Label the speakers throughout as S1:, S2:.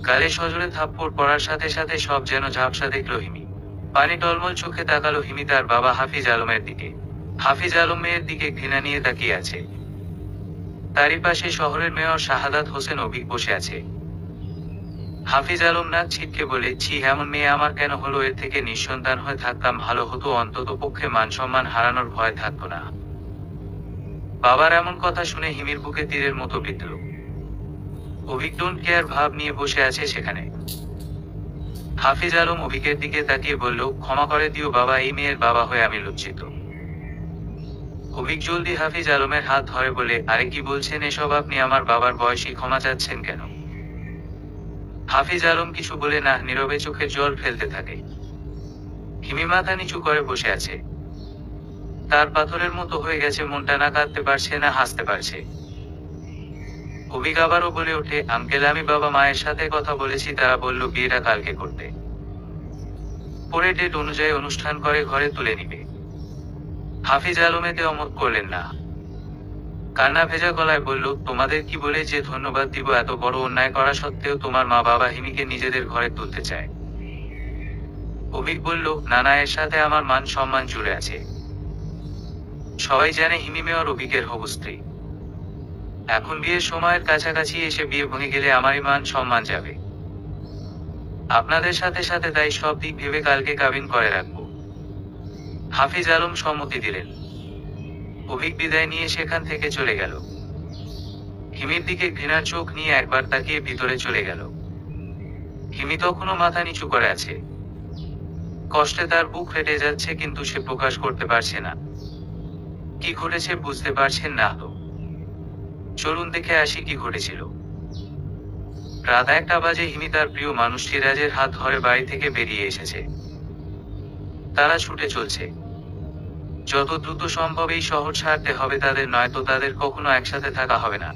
S1: গালে সজোরে থাপ্পড় পড়ার সাথে সাথে সব যেন ঝাপসা দেখল হিমি। পানি টলমল চোখে তাকালো হিমি তার বাবা হাফিজ আলমের দিকে। হাফিজ আলম মেয়ের দিকে ঘৃণা নিয়ে তাকিয়ে আছে। তারই পাশে শহরের মেয়র শাহাদাত হোসেন অভিক বসে আছে। হাফিজ আলম নাক ছিটকে বলে, ছি, এমন মেয়ে আমার কেন হলো? এর থেকে নিঃসন্তান হয়ে থাকতাম ভালো হতো, অন্তত পক্ষে মান সম্মান হারানোর ভয় থাকতো না। বাবার এমন কথা শুনে হিমির বুকে তীরের মতো বিঁধল। অভিক ডোন্ট কেয়ার ভাব নিয়ে বসে আছে সেখানে। হাফিজ আলম অভিকের দিকে তাকিয়ে বলল, ক্ষমা করে দিও বাবা, এই মেয়ের বাবা হয়ে আমি লজ্জিত। অভিক জলদি হাফিজ আলমের হাত ধরে বলে, আরে কি বলছেন এসব? আপনি আমার বাবার বয়সী, ক্ষমা চাচ্ছেন কেন? হাফিজ আলম কিছু বলে না, নীরবে চোখের জল ফেলতে থাকে। হিমি মাথা নিচু করে বসে আছে। তার পাথরের মতো হয়ে গেছে মনটা, না কাঁদতে পারছে না হাসতে পারছে। অভিক আবারও বলে ওঠে, আঙ্কেল, আমি বাবা মায়ের সাথে কথা বলেছি, তারা বলল বিয়েটা কালকে করতে, পরে ডেট অনুযায়ী অনুষ্ঠান করে ঘরে তুলে নিবে। হাফিজ আলম এতে অমত করলেন না। কান্না ভেজা গলায় বলল, তোমাদের কি বলে যে ধন্যবাদ দিব? এত বড় অন্যায় করা সত্ত্বেও তোমার মা বাবা হিমিকে নিজেদের ঘরে তুলতে চায়। অভিক বলল, নানা, এর সাথে আমার মান সম্মান জুড়ে আছে। সবাই জানে হিমি মেয়র অভিকের হবু স্ত্রী। এখন বিয়ের সময়ের কাছাকাছি এসে বিয়ে ভেঙে গেলে আমারই মান সম্মান যাবে। আপনাদের সাথে সাথে তাই সব দিক ভেবে কালকে কাবিন করে রাখবো। হাফিজ আলম সম্মতি দিলেন। অভিক বিদায় নিয়ে সেখান থেকে চলে গেল। হিমির দিকে ঘৃণার চোখ নিয়ে একবার তাকিয়ে ভিতরে চলে গেল। হিমি তখনও মাথা নিচু করে আছে। কষ্টে তার বুক ফেটে যাচ্ছে, কিন্তু সে প্রকাশ করতে পারছে না। কি ঘটেছে বুঝতে পারছেন না তো? চলুন দেখে আসি কি ঘটেছিল। রাত 1টা বাজে। হিমি তার প্রিয় মানুষ সিরাজের হাত ধরে বাড়ি থেকে বেরিয়ে এসেছে। তারা ছুটে চলছে। যত দ্রুত সম্ভব এই শহর ছাড়তে হবে তাদের, নয়তো তাদের কখনো একসাথে থাকা হবে না।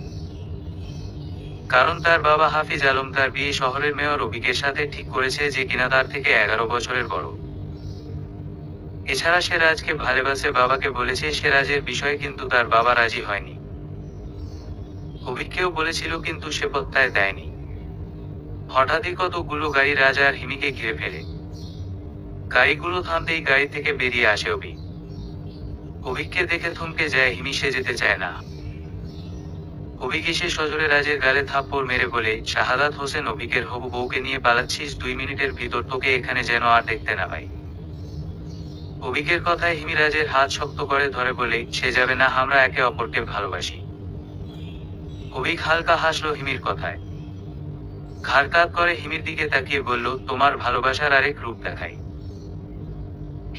S1: কারণ তার বাবা হাফিজ আলম তার বিয়ে শহরের মেয়র অভিকের সাথে ঠিক করেছে, যে কিনা তার থেকে 11 বছরের বড়। এছাড়া সে রাজকে ভালোবাসে, বাবাকে বলেছে সে রাজের বিষয়ে, কিন্তু তার বাবা রাজি হয়নি। অভিককেও বলেছিল, কিন্তু সে প্রত্যয় দেয়নি। হঠাৎই কতগুলো গাড়ি রাজ আর হিমিকে ঘিরে ফেলে। গাড়িগুলো থামতেই গাড়ি থেকে বেরিয়ে আসে অভিক। অভিককে দেখে থমকে যায় হিমি, সে যেতে চায় না। অভিক এসে সজোরে রাজের গালে থাপ্পড় মেরে বলে, শাহাদাত হোসেন, অভিকের হবু বউকে নিয়ে পালাচ্ছিস? 2 মিনিটের ভিতর তোকে এখানে যেন আর দেখতে না পাই। অভিকের কথায় হিমি রাজের হাত শক্ত করে ধরে বলে, সে যাবে না, আমরা একে অপরকে ভালোবাসি। অভিক হালকা হাসলো হিমির কথায়। ঘাড় কাত করে হিমির দিকে তাকিয়ে বলল, তোমার ভালোবাসার আরেক রূপ দেখাই।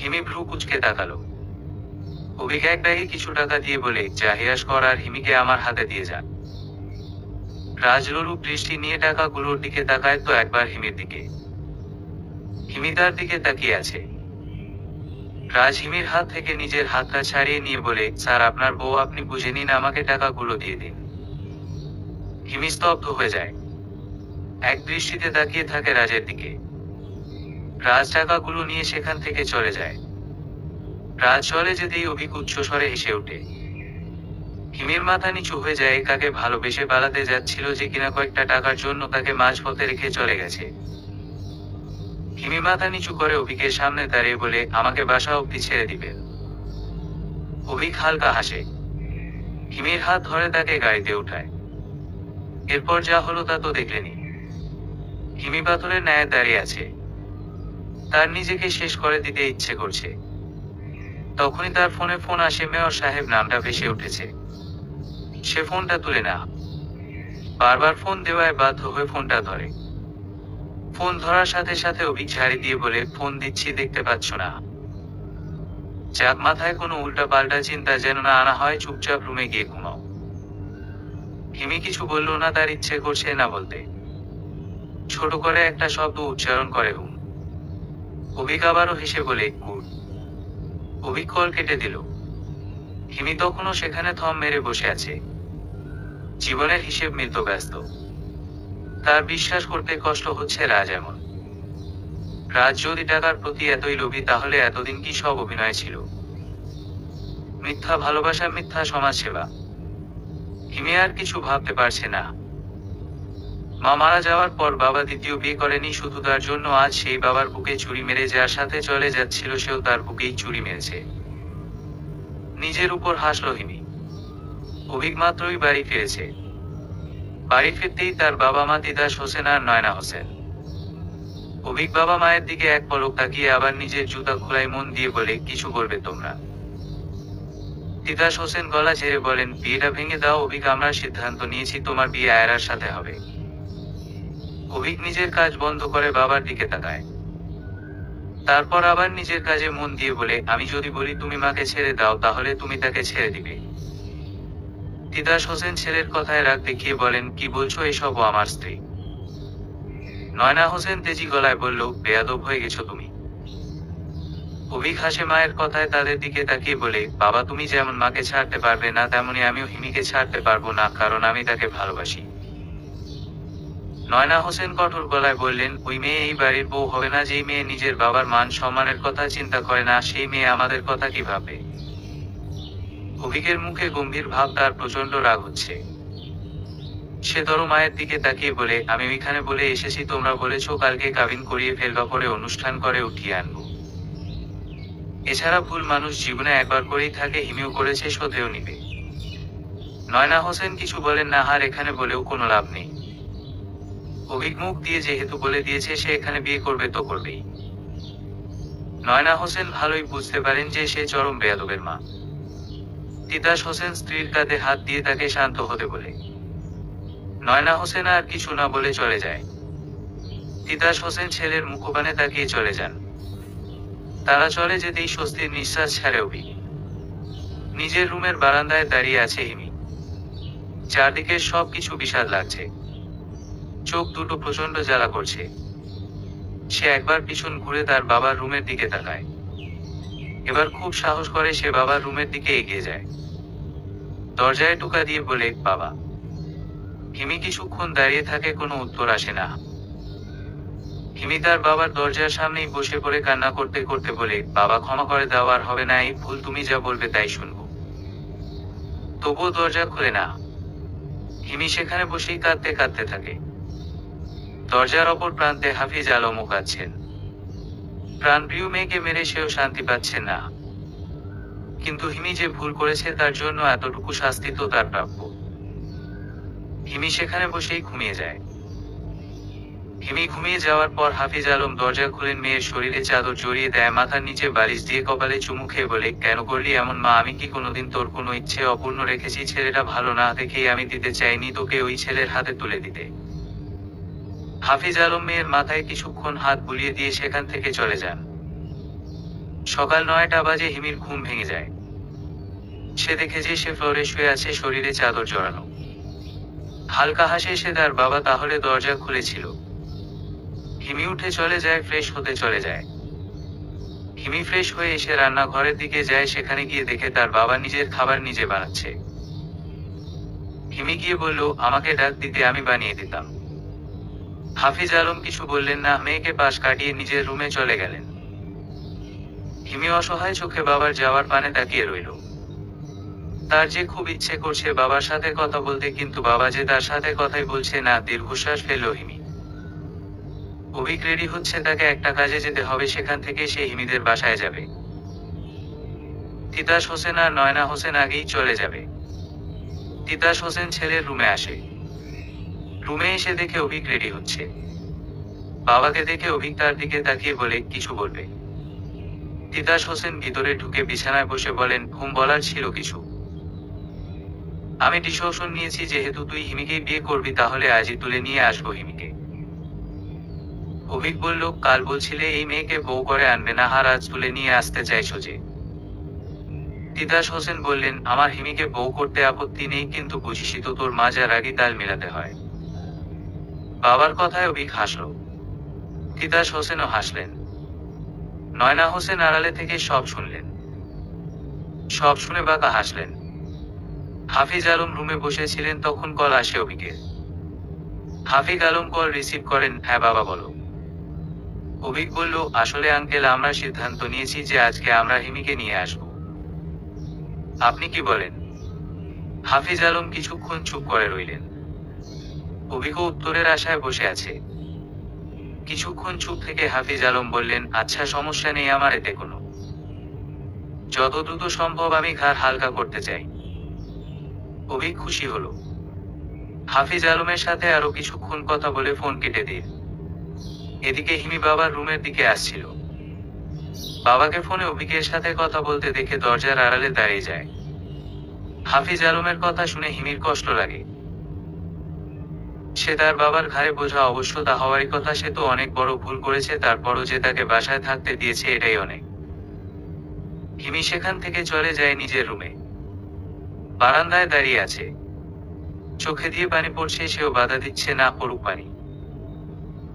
S1: হিমি ভ্রু কুঁচকে তাকালো। অভিক এক ব্যাগে কিছু টাকা দিয়ে বলে, যা হিয়াস কর আর হিমিকে আমার হাতে দিয়ে যা। রাজ রূপ দৃষ্টি নিয়ে টাকাগুলোর দিকে তাকায় তো একবার হিমির দিকে। হিমি তার দিকে তাকিয়ে আছে। রাজ হিমির হাত থেকে নিজের হাতটা ছাড়িয়ে নিয়ে বলে, স্যার, আপনার বউ, আপনি বুঝে নিন, আমাকে টাকাগুলো দিয়ে দিন। হিমি স্তব্ধ হয়ে যায়। এক দৃষ্টিতে তাকিয়ে থাকে রাজের দিকে। রাজ টাকাগুলো নিয়ে সেখান থেকে চলে যায়। রাজ চলে যেতেই অভিক উচ্চস্বরে হেসে ওঠে। হিমির মাথা নিচু হয়ে যায়। কাকে ভালোবেসে পালাতে যাচ্ছিল, যে কিনা কয়েকটা টাকার জন্য তাকে মাঝপথে রেখে চলে গেছে। হিমি মাথা নিচু করে অভিকের সামনে দাঁড়িয়ে বলে, আমাকে বাসা অব্দি ছেড়ে দিবেন? অভিক হালকা হাসে। হিমির হাত ধরে তাকে গাড়িতে উঠায়। এরপর যা হলো তা তো দেখলেনি। হিমি পাথরের ন্যায় দাঁড়িয়ে আছে। তার নিজেকে শেষ করে দিতে ইচ্ছে করছে। তখনই তার ফোনে ফোন আসে। মেয়র সাহেব নামটা ভেসে উঠেছে। সে ফোনটা তুলে না। বারবার ফোন দেওয়ায় বাধ্য হয়ে ফোনটা ধরে। ফোন ধরার সাথে সাথে অভিক ঝাড়ি দিয়ে বলে, ফোন দিচ্ছি, দেখতে পাচ্ছ না? যাক, মাথায় কোনো উল্টা পাল্টা চিন্তা যেন না আনা হয়, চুপচাপ রুমে গিয়ে ঘুমাও। হিমি কিছু বলল না, তার ইচ্ছে করছে না বলতে। ছোট করে একটা শব্দ উচ্চারণ করে, হুম। অভিক আবারও হেসে বলে, গুড। অভিক কল কেটে দিল। হিমি তখনও সেখানে থম মেরে বসে আছে। জীবনের হিসেব মিলতে ব্যস্ত। তার বিশ্বাস করতে কষ্ট হচ্ছে রাজ এমন। রাজ যদি টাকার প্রতি এতই লোভী, তাহলে এতদিন কি সব অভিনয় ছিল? মিথ্যা ভালোবাসা, মিথ্যা সমাজসেবা। হিমি আর কিছু ভাবতে পারছে না। মা মারা যাওয়ার পর বাবা দ্বিতীয় বিয়ে করেনি শুধু তার জন্য, আজ সেই বাবার বুকে ছুরি মেরে যার সাথে চলে যাচ্ছিল সেও তার বুকেই ছুরি মেরেছে। নিজের উপর হাসল হিমি। অভিক মাত্রই বাড়ি ফিরেছে। বাড়ি ফিরতেই তার বাবা মা তিতাস হোসেন আর নয়না হোসেন। অভিক বাবা মায়ের দিকে এক পলক তাকিয়ে আবার নিজের জুতা খোলায় মন দিয়ে বলে, কিছু বলবে তোমরা? তিতাস হোসেন গলা ঝেড়ে বলেন, বিয়েটা ভেঙে দাও অভিক, আমরা সিদ্ধান্ত নিয়েছি তোমার বিয়ে আয়রার সাথে হবে। অভিক নিজের কাজ বন্ধ করে বাবার দিকে তাকায়। তারপর আবার নিজের কাজে মন দিয়ে বলে, আমি যদি বলি তুমি মাকে ছেড়ে দাও তাহলে তুমি তাকে ছেড়ে দিবে? তিতাস হোসেন ছেলের কথায় রাগ দেখিয়ে বলেন, কি বলছো এসব, ও আমার স্ত্রী। নয়না হোসেন তেজি গলায় বলল, বেয়াদব হয়ে গেছো তুমি। অভিক হাসে মায়ের কথায় তাদের দিকে তাকিয়ে বলে, বাবা তুমি যেমন মাকে ছাড়তে পারবে না তেমনি আমিও হিমিকে ছাড়তে পারবো না, কারণ আমি তাকে ভালোবাসি। নয়না হোসেন কঠোর গলায় বললেন, ওই মেয়ে এই বাড়ির বউ হবে না। যেই মেয়ে নিজের বাবার মান সম্মানের কথা চিন্তা করে না সেই মেয়ে আমাদের কথা কি ভাবে? অভিকের মুখে গম্ভীর ভাব, তার প্রচন্ড রাগ হচ্ছে। সে ধরো মায়ের দিকে তাকিয়ে বলে, আমি ওইখানে বলে এসেছি তোমরা বলেছো কালকে কাবিন করিয়ে ফেলবা, পরে অনুষ্ঠান করে উঠিয়ে আনবো। এছাড়া ভুল মানুষ জীবনে একবার করেই থাকে, হিমিও করেছে, শোধেও নিবে। নয়না হোসেন কিছু বলেন না, আর এখানে বলেও কোনো লাভ নেই। অভিক মুখ দিয়ে যেহেতু বলে দিয়েছে সে এখানে বিয়ে করবে তো করবেই। নয়না হোসেন ভালোই বুঝতে পারেন যে সে চরম বেয়াদবের মা। তিতাস হোসেন স্ত্রীর কাঁধে হাত দিয়ে তাকে শান্ত হতে বলে। নয়না হোসেন আর কিছু না বলে চলে যায়। তিতাস হোসেন ছেলের মুখপানে তাকিয়ে চলে যান। তারা চলে যেতেই স্বস্তির নিঃশ্বাস ছাড়ে অভিক। নিজের রুমের বারান্দায় দাঁড়িয়ে আছে হিমি। চারদিকে সবকিছু বিষাদ লাগছে। চোখ দুটো প্রচন্ড জ্বালা করছে। সে একবার পিছন ঘুরে তার বাবার রুমের দিকে তাকায়। এবার খুব সাহস করে সে বাবার রুমের দিকে এগিয়ে যায়। দরজায় টোকা দিয়ে বলে, বাবা। হিমি কিছুক্ষণ দাঁড়িয়ে থাকে, কোনো উত্তর আসে না। হিমি তার বাবার দরজার সামনেই বসে পড়ে কান্না করতে করতে বলে, বাবা ক্ষমা করে দাও, আর হবে না এই ভুল, তুমি যা বলবে তাই শুনবো। তবুও দরজা খুলে না। হিমি সেখানে বসেই কাঁদতে কাঁদতে থাকে। দরজার অপর প্রান্তে হাফিজ আলমও কাঁদছেন। প্রাণপ্রিয় মেয়েকে মেরে সেও শান্তি পাচ্ছেন না। কিন্তু হিমি যে ভুল করেছে তার জন্য এতটুকু শাস্তি তো তার প্রাপ্য। হিমি সেখানে বসেই ঘুমিয়ে যায়। হিমি ঘুমিয়ে যাওয়ার পর হাফিজ আলম দরজা খুলেন, মেয়ের শরীরে চাদর জড়িয়ে দেয়, মাথার নিচে বালিশ দিয়ে কপালে চুমু খেয়ে বলে, কেন করলি এমন মা? আমি কি কোনোদিন তোর কোনো ইচ্ছে অপূর্ণ রেখেছি? ছেলেটা ভালো না দেখেই আমি দিতে চাইনি তোকে ওই ছেলের হাতে তুলে দিতে। হাফিজ আলম মেয়ের মাথায় কিছুক্ষণ হাত বুলিয়ে দিয়ে সেখান থেকে চলে যান। সকাল 9টা বাজে হিমির ঘুম ভেঙে যায়। সে দেখে যে সে ফ্লোরে শুয়ে আছে, শরীরে চাদর জড়ানো। হালকা হাসে সে, তার বাবা তাহলে দরজা খুলেছিল। হিমি উঠে চলে যায়, ফ্রেশ হতে চলে যায়। হিমি ফ্রেশ হয়ে এসে রান্নাঘরের দিকে যায়, সেখানে গিয়ে দেখে তার বাবা নিজের খাবার নিজে বানাচ্ছে। হিমি গিয়ে বলল, আমাকে ডাক দিতে, আমি বানিয়ে দিতাম। হাফিজ আলম কিছু বললেন না, মেয়েকে পাশ কাটিয়ে নিজের রুমে চলে গেলেন। হিমি অসহায় চোখে বাবার যাওয়ার পানে তাকিয়ে রইল। তার যে খুব ইচ্ছে করছে বাবার সাথে কথা বলতে, কিন্তু বাবা যে তার সাথে কথাই বলছে না। দীর্ঘশ্বাস ফেলল হিমি। অভিক রেডি হচ্ছে, তাকে একটা কাজে যেতে হবে, সেখান থেকে সে হিমিদের বাসায় যাবে। তিতাস হোসেন আর নয়না হোসেন আগেই চলে যাবে। তিতাস হোসেন ছেলের রুমে আসে। রুমে এসে দেখে অভিক রেডি হচ্ছে। বাবাকে দেখে অভিক তার দিকে তাকিয়ে বলে, কিছু বলবে? তিতাস হোসেন ভিতরে ঢুকে বিছানায় বসে বলেন, হুম, বলার ছিল কিছু। আমি ডিসিশন নিয়েছি, যেহেতু তুই হিমিকেই বিয়ে করবি তাহলে আজই তুলে নিয়ে আসবো হিমিকে। অভিক বলল, কাল বলছিলে এই মেয়েকে বউ করে আনবে না, আর আজ তুলে নিয়ে আসতে চাইছো যে? তিতাস হোসেন বললেন, আমার হিমিকে বউ করতে আপত্তি নেই, কিন্তু বুঝিসই তো তোর মা যা রাগী, তাল মেলাতে হয়। বাবার কথায় অভিক হাসল। তিতাস হোসেনও হাসলেন। নয়না হোসেন আড়ালে থেকে সব শুনলেন। সব শুনে বাঁকা হাসলেন। হাফিজ আলম রুমে বসেছিলেন, তখন কল আসে অভিকের। হাফিজ আলম কল রিসিভ করেন। হ্যাঁ বাবা বলো। অভিক বলল, আসলে আঙ্কেল, আমরা সিদ্ধান্ত নিয়েছি যে আজকে আমরা হিমিকে নিয়ে আসব। আপনি কি বলেন? হাফিজ আলম কিছুক্ষণ চুপ করে রইলেন। অভিজ্ঞ উত্তরের আশায় বসে আছে। কিছুক্ষণ চুপ থেকে হাফিজ আলম বললেন, আচ্ছা সমস্যা নেই আমার এতে কোনো। যত দ্রুত সম্ভব আমি ঘাড় হালকা করতে চাই। অভিক খুশি হলো। হাফিজ আলমের সাথে আরো কিছুক্ষণ কথা বলে ফোন কেটে দিল। এদিকে হিমি বাবার রুমের দিকে আসছিল। বাবাকে ফোনে অভিকের সাথে কথা বলতে দেখে দরজার আড়ালে দাঁড়িয়ে যায়। হাফিজ আলমের কথা শুনে হিমির কষ্ট লাগে। সে তার বাবার ঘাড়ে বোঝা অবশ্য তা হওয়ারই কথা, সে তো অনেক বড় ভুল করেছে, তারপরও যে তাকে বাসায় থাকতে দিয়েছে এটাই অনেক। হিমি সেখান থেকে চলে যায় নিজের রুমে। বারান্দায় দাঁড়িয়ে আছে, চোখে দিয়ে পানি পড়ছে, সেও বাধা দিচ্ছে না পড়ুক পানি।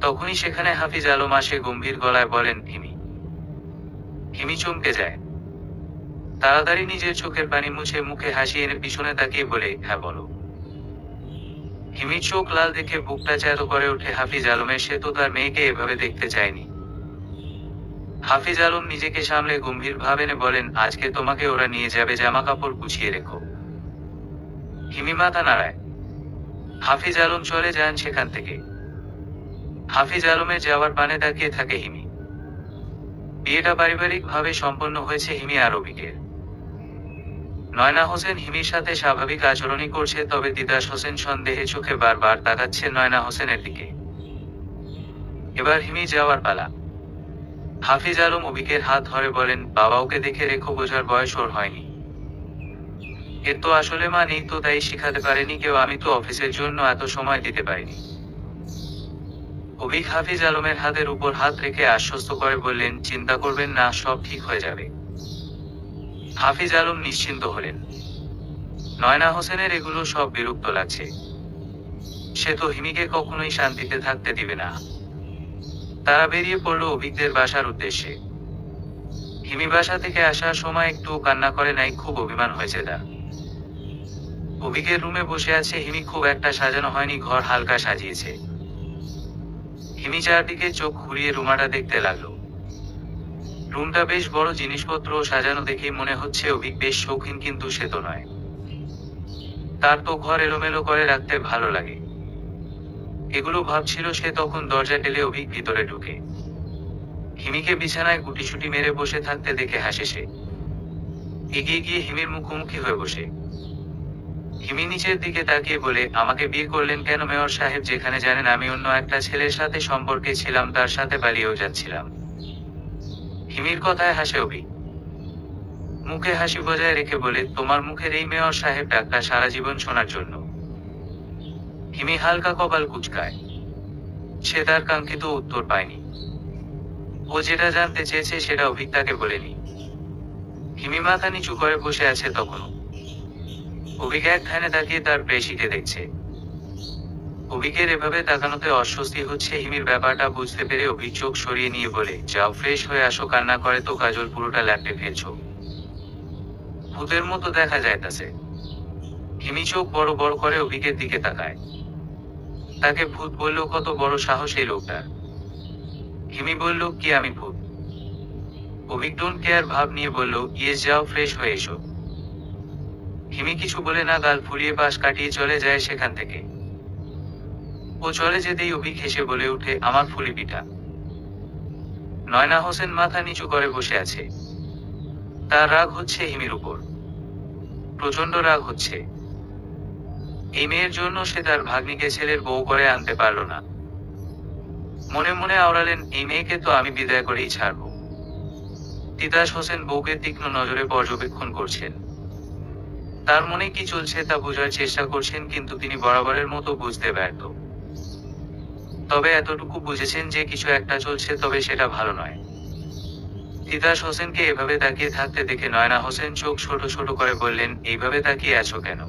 S1: তখনই সেখানে হাফিজ আলম আসে, গম্ভীর গলায় বলেন, হিমি। হিমি চমকে যায়। তাড়াতাড়ি নিজের চোখের পানি মুছে মুখে হাসি এনে পিছনে তাকিয়ে বলে, হ্যাঁ বলো। হিমির চোখ লাল দেখে বুকটা চ্যাতো করে ওঠে। হাফিজ আলমের, সে তো তার মেয়েকে এভাবে দেখতে চায়নি। হাফিজ আলম নিজেকে সামলে গম্ভীর ভাব এনে বলেন, আজকে তোমাকে ওরা নিয়ে যাবে, জামা কাপড় গুছিয়ে রেখো। হিমি মাথা নাড়ায়। হাফিজ আলম চলে যান সেখান থেকে। হাফিজ আলমের যাওয়ার পানে তাকিয়ে থাকে হিমি। বিয়েটা পারিবারিক ভাবে সম্পন্ন হয়েছে হিমি আর অভিকের। নয়না হোসেন হিমির সাথে স্বাভাবিক আচরণই করছে, তবে তিতাস হোসেন সন্দেহে চোখে বারবার তাকাচ্ছে নয়না হোসেনের দিকে। এবার হিমি যাওয়ার পালা। হাফিজ আলম অভিকের হাত ধরে বলেন, বাবা ওকে দেখে রেখো, বোঝার বয়স ওর হয়নি। এর তো আসলে মা নেই, তো তাই শিখাতে পারেনি কেউ, আমি তো অফিসের জন্য এত সময় দিতে পারিনি। অভিক হাফিজ আলমের হাতের উপর হাত রেখে আশ্বস্ত করে বললেন, চিন্তা করবেন না, সব ঠিক হয়ে যাবে। হাফিজ আলম নিশ্চিন্ত হলেন। নয়না হোসেনের এগুলো সব বিরক্ত লাগছে। সে তো হিমিকে কখনোই শান্তিতে থাকতে দিবে না। তারা বেরিয়ে পড়ল অভিকদের বাসার উদ্দেশ্যে। হিমি বাসা থেকে আসার সময় একটু কান্না করে নাই, খুব অভিমান হয়েছে তার। অভিকের রুমে বসে আছে হিমি, খুব একটা সাজানো হয়নি, ঘর হালকা সাজিয়েছে। হিমি চারদিকে চোখ ঘুরিয়ে রুমাটা দেখতে লাগলো। রুমটা বেশ বড়, জিনিসপত্র সাজানো দেখে মনে হচ্ছে অভিক বেশ শৌখিন, কিন্তু সে তো নয়। তার তো ঘর এলোমেলো করে রাখতে ভালো লাগে। এগুলো ভাবছিল সে, তখন দরজা ঠেলে অভিক ভিতরে ঢুকে। হিমিকে বিছানায় গুটিসুটি মেরে বসে থাকতে দেখে হাসে সে। এগিয়ে গিয়ে হিমির মুখোমুখি হয়ে বসে। হিমি নিচের দিকে তাকিয়ে বলে, আমাকে বিয়ে করলেন কেন মেয়র সাহেব, যেখানে জানেন আমি অন্য একটা ছেলের সাথে সম্পর্কে ছিলাম, তার সাথে পালিয়েও যাচ্ছিলাম। হিমির কথায় হাসে অভি। মুখে হাসি বজায় রেখে বলে, তোমার মুখের এই মেয়র সাহেব ডাকটা সারা জীবন শোনার জন্য। হিমি হালকা কপাল কুঁচকায়। সে তার কাঙ্ক্ষিত উত্তর পায়নি। ও যেটা জানতে চেয়েছে সেটা অভিক তাকে বলেনি। হিমি মাথা নিচু করে বসে আছে তখনও। অভিক এক ধ্যানে তাকিয়ে তার প্রেয়সীকে দেখছে। অভিকের এভাবে তাকানোতে অস্বস্তি হচ্ছে হিমির। ব্যাপারটা বুঝতে পেরে অভিক চোখ সরিয়ে নিয়ে বলে, যাও ফ্রেশ হয়ে আসো, কান্না করে তো কাজল পুরোটা ল্যাপটে ফেলছো, ভূতের মতো দেখা যাইতাছে। হিমি চোখ বড় বড় করে অভিকের দিকে তাকায়। তাকে ভূত বললেও কত বড় সাহস এই লোকটার। হিমি বলল, কি আমি ভূত? অভিক ডোন্ট কেয়ার ভাব নিয়ে বলল, ইয়েস, যাও ফ্রেশ হয়ে এসো। হিমি কিছু বলে না, গাল ফুলিয়ে পাশ কাটিয়ে চলে যায় সেখান থেকে। ও চলে যেতেই অভিক হেসে বলে উঠে, আমার ফুলি পিঠা। নয়না হোসেন মাথা নিচু করে বসে আছে। তার রাগ হচ্ছে হিমির উপর, প্রচন্ড রাগ হচ্ছে। এই মেয়ের জন্য সে তার ভাগ্নিকে ছেলের বউ করে আনতে পারল না। মনে মনে আওড়ালেন, এই মেয়েকে তো আমি বিদায় করেই ছাড়ব। তিতাস হোসেন বউকে তীক্ষ্ণ নজরে পর্যবেক্ষণ করছেন। তার মনে কি চলছে তা বোঝার চেষ্টা করছেন, কিন্তু তিনি বরাবরের মতো বুঝতে ব্যর্থ। তবে এতটুকু বুঝেছেন যে কিছু একটা চলছে, তবে সেটা ভালো নয়। তিতাস হোসেনকে এভাবে তাকিয়ে থাকতে দেখে নয়না হোসেন চোখ ছোট ছোট করে বললেন, এইভাবে তাকিয়ে আছো কেন?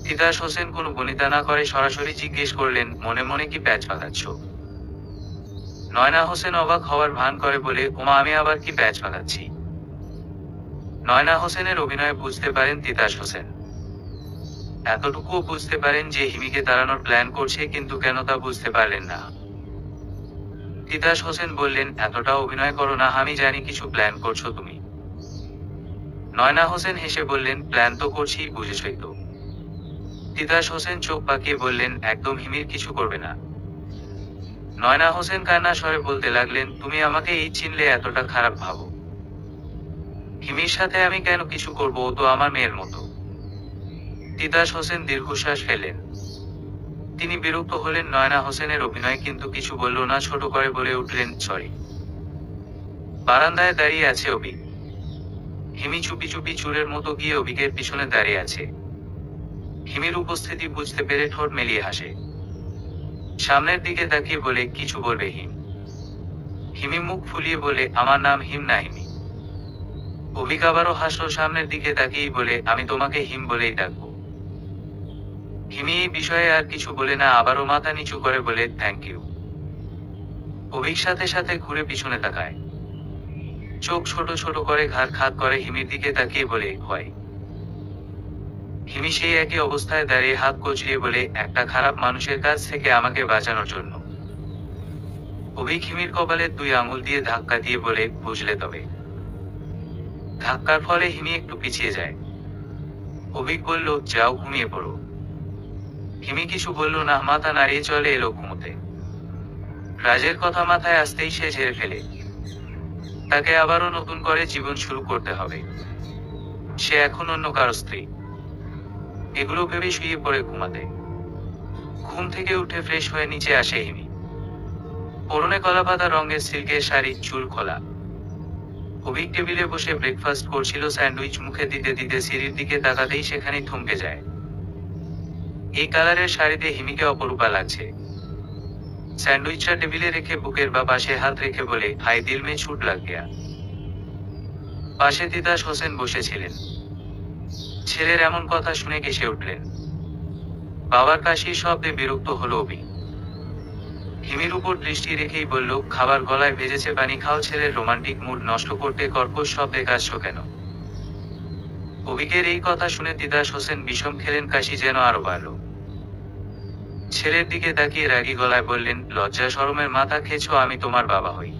S1: তিতাস হোসেন কোনো বনিতা না করে সরাসরি জিজ্ঞেস করলেন, মনে মনে কি প্যাচ পাকাচ্ছ? নয়না হোসেন অবাক হওয়ার ভান করে বলে, ওমা, আমি আবার কি প্যাচ পাকাচ্ছি? নয়না হোসেনের অভিনয় বুঝতে পারেন তিতাস হোসেন। এতটুকুও বুঝতে পারেন যে হিমিকে তাড়ানোর প্ল্যান করছে, কিন্তু কেন তা বুঝতে পারলেন না। তিতাস হোসেন বললেন, এতটা অভিনয় করো না, আমি জানি কিছু প্ল্যান করছো তুমি। নয়না হোসেন হেসে বললেন, প্ল্যান তো করছি, বুঝেছই তো। তিতাস হোসেন চোখ পাকিয়ে বললেন, একদম হিমির কিছু করবে না। নয়না হোসেন কান্না স্বরে বলতে লাগলেন, তুমি আমাকে এই চিনলে এতটা খারাপ ভাবো? হিমির সাথে আমি কেন কিছু করব, ও তো আমার মেয়ের মতো। তিতাস হোসেন দীর্ঘশ্বাস ফেলেন। তিনি বিরক্ত হলেন নয়না হোসেনের অভিনয়, কিন্তু কিছু বলল না, ছোট করে বলে উঠলেন, সরি। বারান্দায় দাঁড়িয়ে আছে অভি। হিমি চুপি চুপি চুরের মতো গিয়ে অভিকের পিছনে দাঁড়িয়ে আছে। হিমির উপস্থিতি বুঝতে পেরে ঠোঁট মেলিয়ে হাসে। সামনের দিকে তাকিয়ে বলে, কিছু বলবে হিম? হিমি মুখ ফুলিয়ে বলে, আমার নাম হিম না হিমি। অভিক আবারও হাসল সামনের দিকে তাকিয়েই বলে, আমি তোমাকে হিম বলেই ডাকবো। হিমি এই বিষয়ে আর কিছু বলে না, আবারও মাথা নিচু করে বলে, থ্যাংক ইউ। অভিক সাথে সাথে ঘুরে পিছনে তাকায়। চোখ ছোট ছোট করে ঘাড় খাত করে হিমির দিকে তাকিয়ে বলে, হয়। হিমি সেই একই অবস্থায় দাঁড়িয়ে হাত কচলিয়ে বলে, একটা খারাপ মানুষের কাছ থেকে আমাকে বাঁচানোর জন্য। অভিক হিমির কপালে 2 আঙুল দিয়ে ধাক্কা দিয়ে বলে, বুঝলে তবে। ধাক্কার ফলে হিমি একটু পিছিয়ে যায়। অভিক বলল, যাও ঘুমিয়ে পড়ো। হিমি কিছু বলল না, মাথা নাড়িয়ে চলে এলো ঘুমোতে। রাজের কথা মাথায় আসতেই সে ঝেড়ে ফেলে। তাকে আবারও নতুন করে জীবন শুরু করতে হবে। সে এখন অন্য কারো স্ত্রী। এগুলো ভেবে শুয়ে পড়ে ঘুমাতে। ঘুম থেকে উঠে ফ্রেশ হয়ে নিচে আসে হিমি। পরনে কলাপাতা রঙের সিল্কের শাড়ি, চুল খোলা। অভিক টেবিলে বসে ব্রেকফাস্ট করছিল, স্যান্ডউইচ মুখে দিতে দিতে সিঁড়ির দিকে তাকাতেই সেখানে থমকে যায়। এই কালারের শাড়িতে হিমিকে অপরূপা লাগছে। স্যান্ডউইচটা টেবিলে রেখে বুকের বা পাশে হাত রেখে বলে, হাই দিল মে ছুট লাগ গয়া। পাশে তিতাস হোসেন বসেছিলেন। ছেলের এমন কথা শুনে কেসে উঠলেন। বাবার কাশির শব্দে বিরক্ত হলো অভি। হিমির উপর দৃষ্টি রেখেই বলল, খাবার গলায় ভেজেছে, পানি খাও। ছেলের রোমান্টিক মুড নষ্ট করতে কর্কশ শব্দে কাশছো কেন? অভিকের এই কথা শুনে তিতাস হোসেন বিষম খেলেন, কাশি যেন আরো বাড়ল। ছেলের দিকে তাকিয়ে রাগী গলায় বললেন, লজ্জা শরমের মাথা খেয়েছো, আমি তোমার বাবা হই।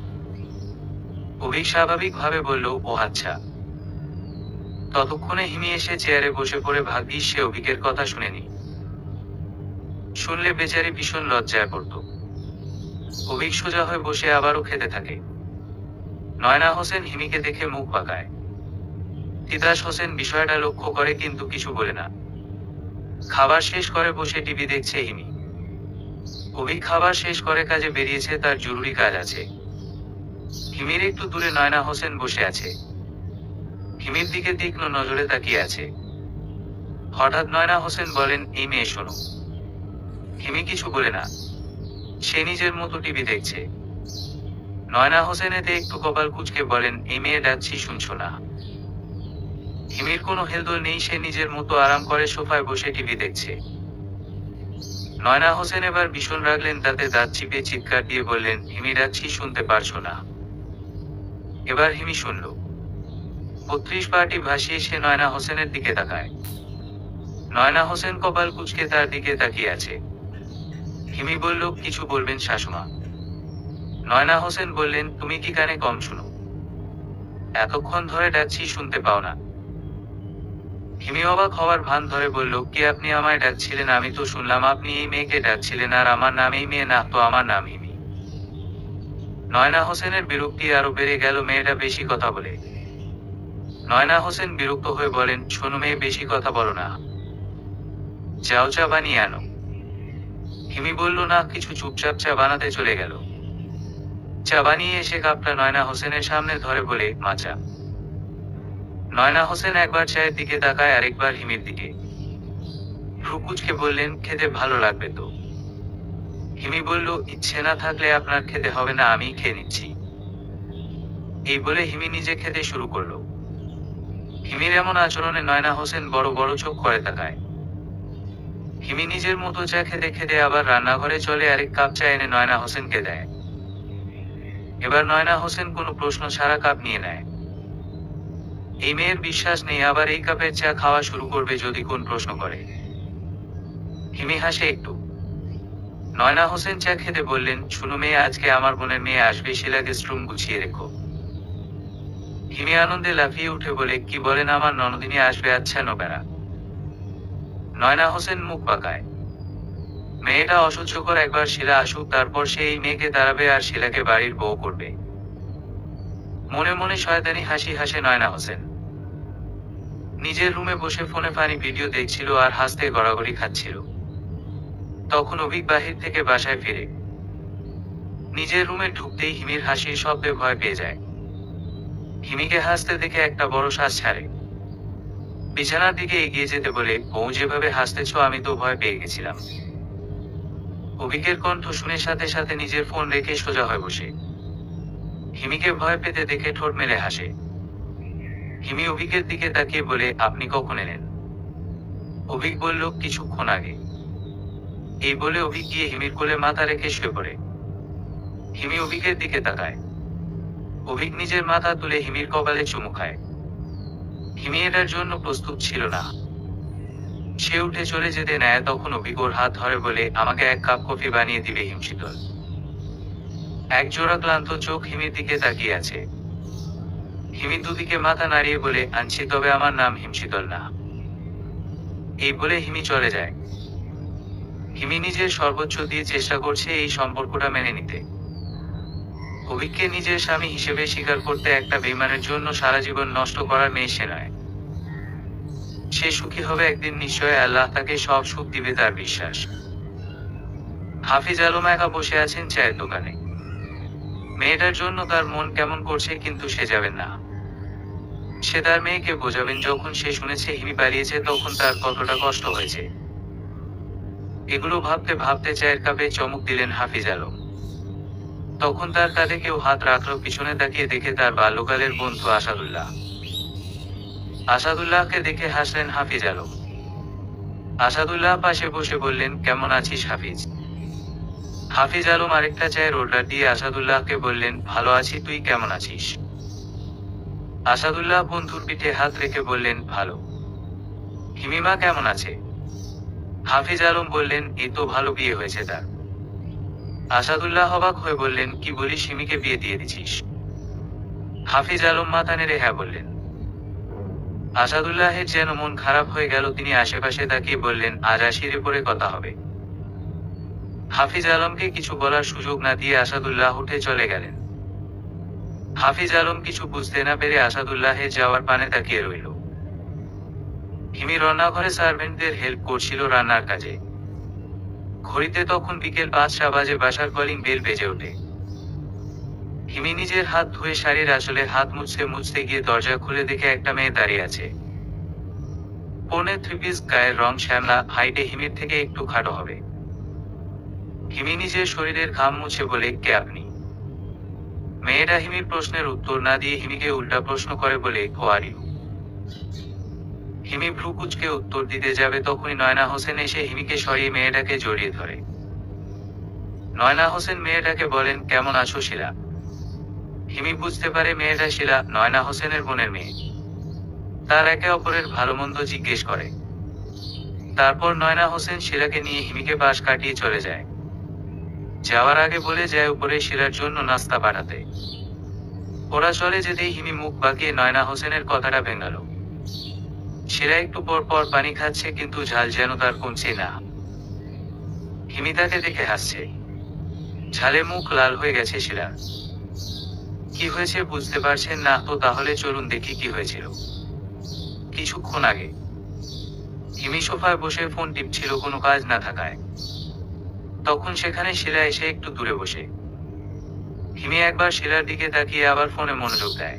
S1: অভিক স্বাভাবিক ভাবে বলল, ও আচ্ছা। ততক্ষণে হিমি এসে চেয়ারে বসে পড়ে, ভাগ্যিস সে অভিকের কথা শুনেনি। শুনলে বেচারি ভীষণ লজ্জায় পড়ত। অভিক সোজা হয়ে বসে আবারও খেতে থাকে। নয়না হোসেন হিমিকে দেখে মুখ বাঁকায়। তিতাস হোসেন বিষয়টা লক্ষ্য করে, কিন্তু কিছু বলে না। খাবার শেষ করে বসে টিভি দেখছে হিমি। অভিক খাবার শেষ করে কাজে বেরিয়েছে, তার জরুরি কাজ আছে। হিমির একটু দূরে নয়না হোসেন বসে আছে। হিমির দিকে তীক্ষ্ণ নজরে তাকিয়ে আছে। হঠাৎ নয়না হোসেন বলেন, এই মেয়ে শোনো। হিমি কিছু বলে না। সে নিজের মতো টিভি দেখছে। নয়না হোসেন এতে একটু কপাল কুঁচকে বলেন, এই মেয়ে ডাকছি শুনছো না? হিমির কোনো হেলদোল নেই, সে নিজের মতো আরাম করে সোফায় বসে টিভি দেখছে। নয়না হোসেন এবার ভীষণ রাগলেন, তাতে দাঁত চিপে চিৎকার দিয়ে বললেন, হিমি ডাকছি শুনতে পারছো না? এবার হিমি শুনল। 32 পার্টি ভাসিয়ে সে নয়না হোসেনের দিকে তাকায়। নয়না হোসেন কপাল কুঁচকে তার দিকে তাকিয়ে আছে। হিমি বলল, কিছু বলবেন শাশুমা? নয়না হোসেন বললেন, তুমি কি কানে কম শুনো? এতক্ষণ ধরে ডাকছি শুনতে পাও না? হিমি অবাক হওয়ার ভান ধরে বলল, কি আপনি আমায় ডাকছিলেন? আমি তো শুনলাম আপনি এই মেয়েকে ডাকছিলেন, আর আমার নাম এই মেয়ে না তো, আমার নাম হিমি। নয়না হোসেনের বিরক্তি আরো বেড়ে গেল, মেয়েটা বেশি কথা বলে। নয়না হোসেন বিরক্ত হয়ে বলেন, শোনো মেয়ে, বেশি কথা বলো না। যাও চা বানিয়ে আনো। হিমি বলল না কিছু, চুপচাপ চা বানাতে চলে গেল। চা বানিয়ে এসে কাপটা নয়না হোসেনের সামনে ধরে বলে, মা চা। নয়না হোসেন একবার চায়ের দিকে তাকায়, আরেকবার হিমির দিকে। ভ্রু কুঁচকে বললেন, খেতে ভালো লাগবে তো? হিমি বলল, ইচ্ছে না থাকলে আপনার খেতে হবে না, আমি খেয়ে নিচ্ছি। এই বলে হিমি নিজে খেতে শুরু করলো। হিমির এমন আচরণে নয়না হোসেন বড় বড় চোখ করে তাকায়। হিমি নিজের মতো চা খেতে খেতে আবার রান্নাঘরে চলে, আরেক কাপ চা এনে নয়না হোসেনকে দেয়। এবার নয়না হোসেন কোনো প্রশ্ন ছাড়া কাপ নিয়ে নেয়। এই মেয়ের বিশ্বাস নেই আবার এই কাপের চা খাওয়া শুরু করবে যদি কোন প্রশ্ন করে। হিমি হাসে একটু। নয়না হোসেন চা খেতে বললেন, শুনো মেয়ে, আজকে আমার বোনের মেয়ে আসবে, শিলা গেস্ট রুম গুছিয়ে রেখো। হিমি আনন্দে লাফিয়ে উঠে বলে, কি বলেন? আমার ননদিনী আসবে? আচ্ছা নোবেরা। নয়না হোসেন মুখ পাকায়। মেয়েটা অসহ্যকর, একবার শিলা আসুক, তারপর সে এই মেয়েকে তাড়াবে আর শিলাকে বাড়ির বউ করবে। মনে মনে শয়তানি হাসি হাসে নয়না হোসেন। নিজের রুমে বসে ফোনে ফানি ভিডিও দেখছিল আর হাসতে গড়াগড়ি খাচ্ছিল। তখন অভিক বাহির থেকে বাসায় ফিরে নিজের রুমে ঢুকতেই হিমির হাসির শব্দে ভয় পেয়ে যায়। হিমিকে হাসতে দেখে একটা বড় শ্বাস ছাড়ে। বিছানার দিকে এগিয়ে যেতে বলে, বউ যেভাবে হাসতেছ আমি তো ভয় পেয়ে গেছিলাম। অভিকের কণ্ঠ শুনে সাথে সাথে নিজের ফোন রেখে সোজা হয়ে বসে। হিমিকে ভয় পেতে দেখে ঠোঁট মেলে হাসে। হিমি অভিকের দিকে তাকিয়ে বলে, আপনি কখন এলেন? অভিক বলল, কিছুক্ষণ আগে। এই বলে অভিক গিয়ে হিমির কোলে মাথা রেখে শুয়ে পড়ে। হিমি অভিকের দিকে তাকায়। অভিক নিজের মাথা তুলে হিমির কপালে চুমু খায়। হিমি এটার জন্য প্রস্তুত ছিল না। সে উঠে চলে যেতে নেয়, তখন অভিক ওর হাত ধরে বলে, আমাকে 1 কাপ কফি বানিয়ে দিবে হিমশীতল। এক জোড়া ক্লান্ত চোখ হিমির দিকে তাকিয়ে আছে। হিমি দুদিকে মাথা নাড়িয়ে বলে, আনছি, তবে আমার নাম হিমশীতল না। এই বলে হিমি চলে যায়। হিমি নিজের সর্বোচ্চ দিয়ে চেষ্টা করছে এই সম্পর্কটা মেনে নিতে। অভিককে নিজের স্বামী হিসেবে স্বীকার করতে একটা বেইমানের জন্য সারা জীবন নষ্ট করার মেয়ে সে নয়। সে সুখী হবে একদিন, নিশ্চয় আল্লাহ তাকে সব সুখ দিবে, তার বিশ্বাস। হাফিজ আলম একা বসে আছেন চায়ের দোকানে। মেয়েটার জন্য তার মন কেমন করছে, কিন্তু সে যাবেন না। সে তার মেয়েকে বোঝাবেন। যখন সে শুনেছে হিমি পালিয়েছে তখন তার কতটা কষ্ট হয়েছে। এগুলো ভাবতে ভাবতে চায়ের কাপে চমক দিলেন হাফিজ আলম। তখন তার কাঁধে কেউ হাত রাখলো। পিছনে তাকিয়ে দেখে তার বাল্যকালের বন্ধু আসাদুল্লাহ। আসাদুল্লাহকে দেখে হাসলেন হাফিজ আলম। আসাদুল্লাহ পাশে বসে বললেন, কেমন আছিস হাফিজ? হাফিজ আলম আরেকটা চায়ের অর্ডার দিয়ে আসাদুল্লাহকে বললেন, ভালো আছি, তুই কেমন আছিস? আসাদুল্লাহ বন্ধুর পিঠে হাত রেখে বললেন, ভালো। হিমিমা কেমন আছে? হাফিজ আলম বললেন, এই তো ভালো, বিয়ে হয়েছে তার। আসাদুল্লাহ অবাক হয়ে বললেন, কি বলিস, হিমিকে বিয়ে দিয়ে দিছিস? হাফিজ আলম মাথা নেড়ে হ্যাঁ বললেন। আসাদুল্লাহের যেন মন খারাপ হয়ে গেল। তিনি আশেপাশে তাকিয়ে বললেন, আজ আসিরে পরে কথা হবে। হাফিজ আলমকে কিছু বলার সুযোগ না দিয়ে আসাদুল্লাহ উঠে চলে গেলেন। হাফিজ আলম কিছু বুঝতে না পেরে আসাদুল্লাহের যাওয়ার পানে তাকিয়ে রইল। হিমি রান্নাঘরে সার্ভেন্টদের হেল্প করছিল রান্নার কাজে। ঘড়িতে তখন বিকেল 5টা বাজে। বাসার কলিং বেল বেজে ওঠে। হিমি নিজের হাত ধুয়ে শাড়ির আঁচলে হাত মুছতে মুছতে গিয়ে দরজা খুলে দেখে একটা মেয়ে দাঁড়িয়ে আছে। পরনে 3 পিস, গায়ের রং শ্যামলা, হাইটে হিমির থেকে একটু খাটো হবে। হিমি নিজের শরীরের ঘাম মুছে বলে, কে আপনি? মেয়েটা হিমির প্রশ্নের উত্তর না দিয়ে হিমিকে উল্টা প্রশ্ন করে বলে, হু আর ইউ? হিমি ভ্রু কুঁচকে উত্তর দিতে যাবে তখনই নয়না হোসেন এসে হিমিকে সরিয়ে মেয়েটাকে জড়িয়ে ধরে। নয়না হোসেন মেয়েটাকে বলেন, কেমন আছো শিলা? হিমি বুঝতে পারে মেয়েটা শিলা, নয়না হোসেনের বোনের মেয়ে। তার একে অপরের ভালো মন্দ জিজ্ঞেস করে। তারপর নয়না হোসেন শিলাকে নিয়ে হিমিকে পাশ কাটিয়ে চলে যায়। যাওয়ার আগে বলে যায় উপরে শিলার জন্য নাস্তা পাঠাতে। ওরা চলে যেতেই হিমি মুখ বাঁকিয়ে নয়না হোসেনের কথাটা ভেঙাল। শিলা একটু পর পর পানি খাচ্ছে, কিন্তু ঝাল যেন তার কমছে না। হিমি তাকে দেখে হাসছে। ঝালে মুখ লাল হয়ে গেছে শিলার। কি হয়েছে বুঝতে পারছেন না তো? তাহলে চলুন দেখি কি হয়েছিল। কিছুক্ষণ আগে হিমি সোফায় বসে ফোন টিপছিল কোনো কাজ না থাকায়। তখন সেখানে শিলা এসে একটু দূরে বসে। হিমি একবার শিলার দিকে তাকিয়ে আবার ফোনে মনোযোগ দেয়।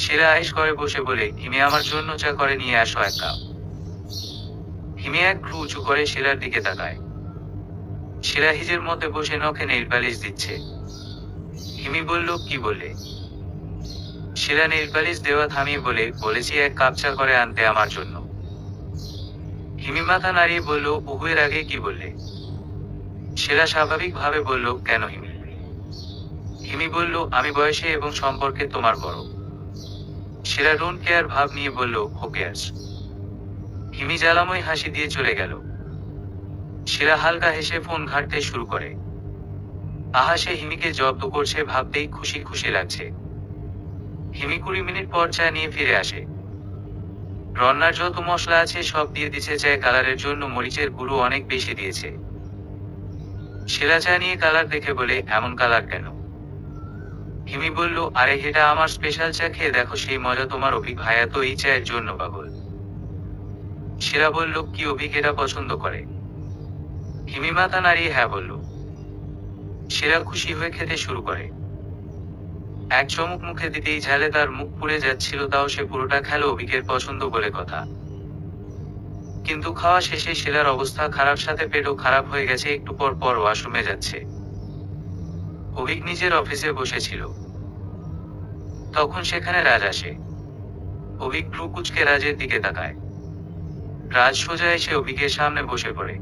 S1: শিলা আয়েশ করে বসে বলে, হিমি আমার জন্য চা করে নিয়ে আসো 1 কাপ। হিমি এক ভ্রু উঁচু করে শিলার দিকে তাকায়। শিলা হিজের মধ্যে বসে নখে নেইল পালিশ দিচ্ছে। হিমি বলল, কি বললে? শিলা নেইল পালিশ দেওয়া থামিয়ে বলে, বলেছি 1 কাপ চা করে আনতে আমার জন্য। হিমি মাথা নাড়িয়ে বলল, উহুয়ের আগে কি বললে? শিলা স্বাভাবিক ভাবে বলল, কেন হিমি? হিমি বলল, আমি বয়সে এবং সম্পর্কে তোমার বড়। শিলা ডোন্ট কেয়ার ভাব নিয়ে বলল, হু কেয়ারস? হিমি জ্বালাময় হাসি দিয়ে চলে গেল। শিলা হালকা হেসে ফোন ঘাঁটতে শুরু করে। আহা, সে হিমিকে জব্দ করছে ভাবতেই খুশি খুশি লাগছে। হিমি 20 মিনিট পর চা নিয়ে ফিরে আসে। রান্নার যত মশলা আছে সব দিয়ে দিছে, চায়ে কালারের জন্য মরিচের গুঁড়ো অনেক বেশি দিয়েছে। সেরা চা নিয়ে কালার দেখে বলে, এমন কালার কেন? হিমি বলল, আরে এটা আমার স্পেশাল চা, খেয়ে দেখো সেই মজা তোমার। অভিক ভাইয়া তো এই চায়ের জন্য পাগল। সেরা বলল, কি অভিক এটা পছন্দ করে? হিমি মাথা নাড়িয়ে হ্যাঁ বলল। সেরা খুশি হয়ে খেতে শুরু করে। এক চমক মুখে দিতেই ঝালে তার মুখ পুড়ে যাচ্ছিল, তাও সে পুরোটা খেলো, অভিকের পছন্দ বলে কথা। কিন্তু খাওয়া শেষে সেরার অবস্থা খারাপ, সাথে পেটও খারাপ হয়ে গেছে, একটু পর পর ওয়াশরুমে যাচ্ছে। অভিক নিজের অফিসে বসেছিল, তখন সেখানে রাজ আসে। অভিক ভ্রু কুঁচকে রাজের দিকে তাকায়। রাজ সোজা এসে অভিকের সামনে বসে পড়ে।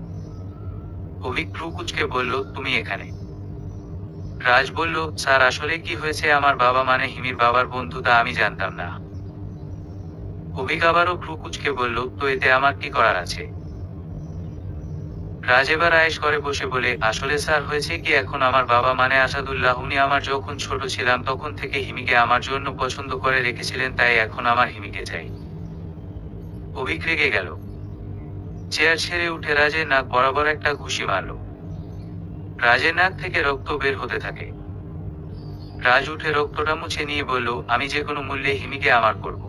S1: অভিক ভ্রু কুঁচকে বলল, তুমি এখানে? রাজ বলল, স্যার আসলে কি হয়েছে, আমার বাবা মানে হিমির বাবার বন্ধু, তা আমি জানতাম না। অভিক আবারও ভ্রু কুঁচকে বলল, তো এতে আমার কি করার আছে? রাজ এবার আয়েশ করে বসে বলে, আসলে স্যার হয়েছে কি, এখন আমার বাবা মানে আসাদুল্লাহ, উনি আমার যখন ছোট ছিলাম তখন থেকে হিমিকে আমার জন্য পছন্দ করে রেখেছিলেন, তাই এখন আমার হিমিকে চাই। অভিক রেগে গেল। চেয়ার ছেড়ে উঠে রাজের নাক বরাবর একটা ঘুষি মারল। রাজের নাক থেকে রক্ত বের হতে থাকে। রাজ উঠে রক্তটা মুছে নিয়ে বলল, আমি যে কোনো মূল্যে হিমিকে আমার করব।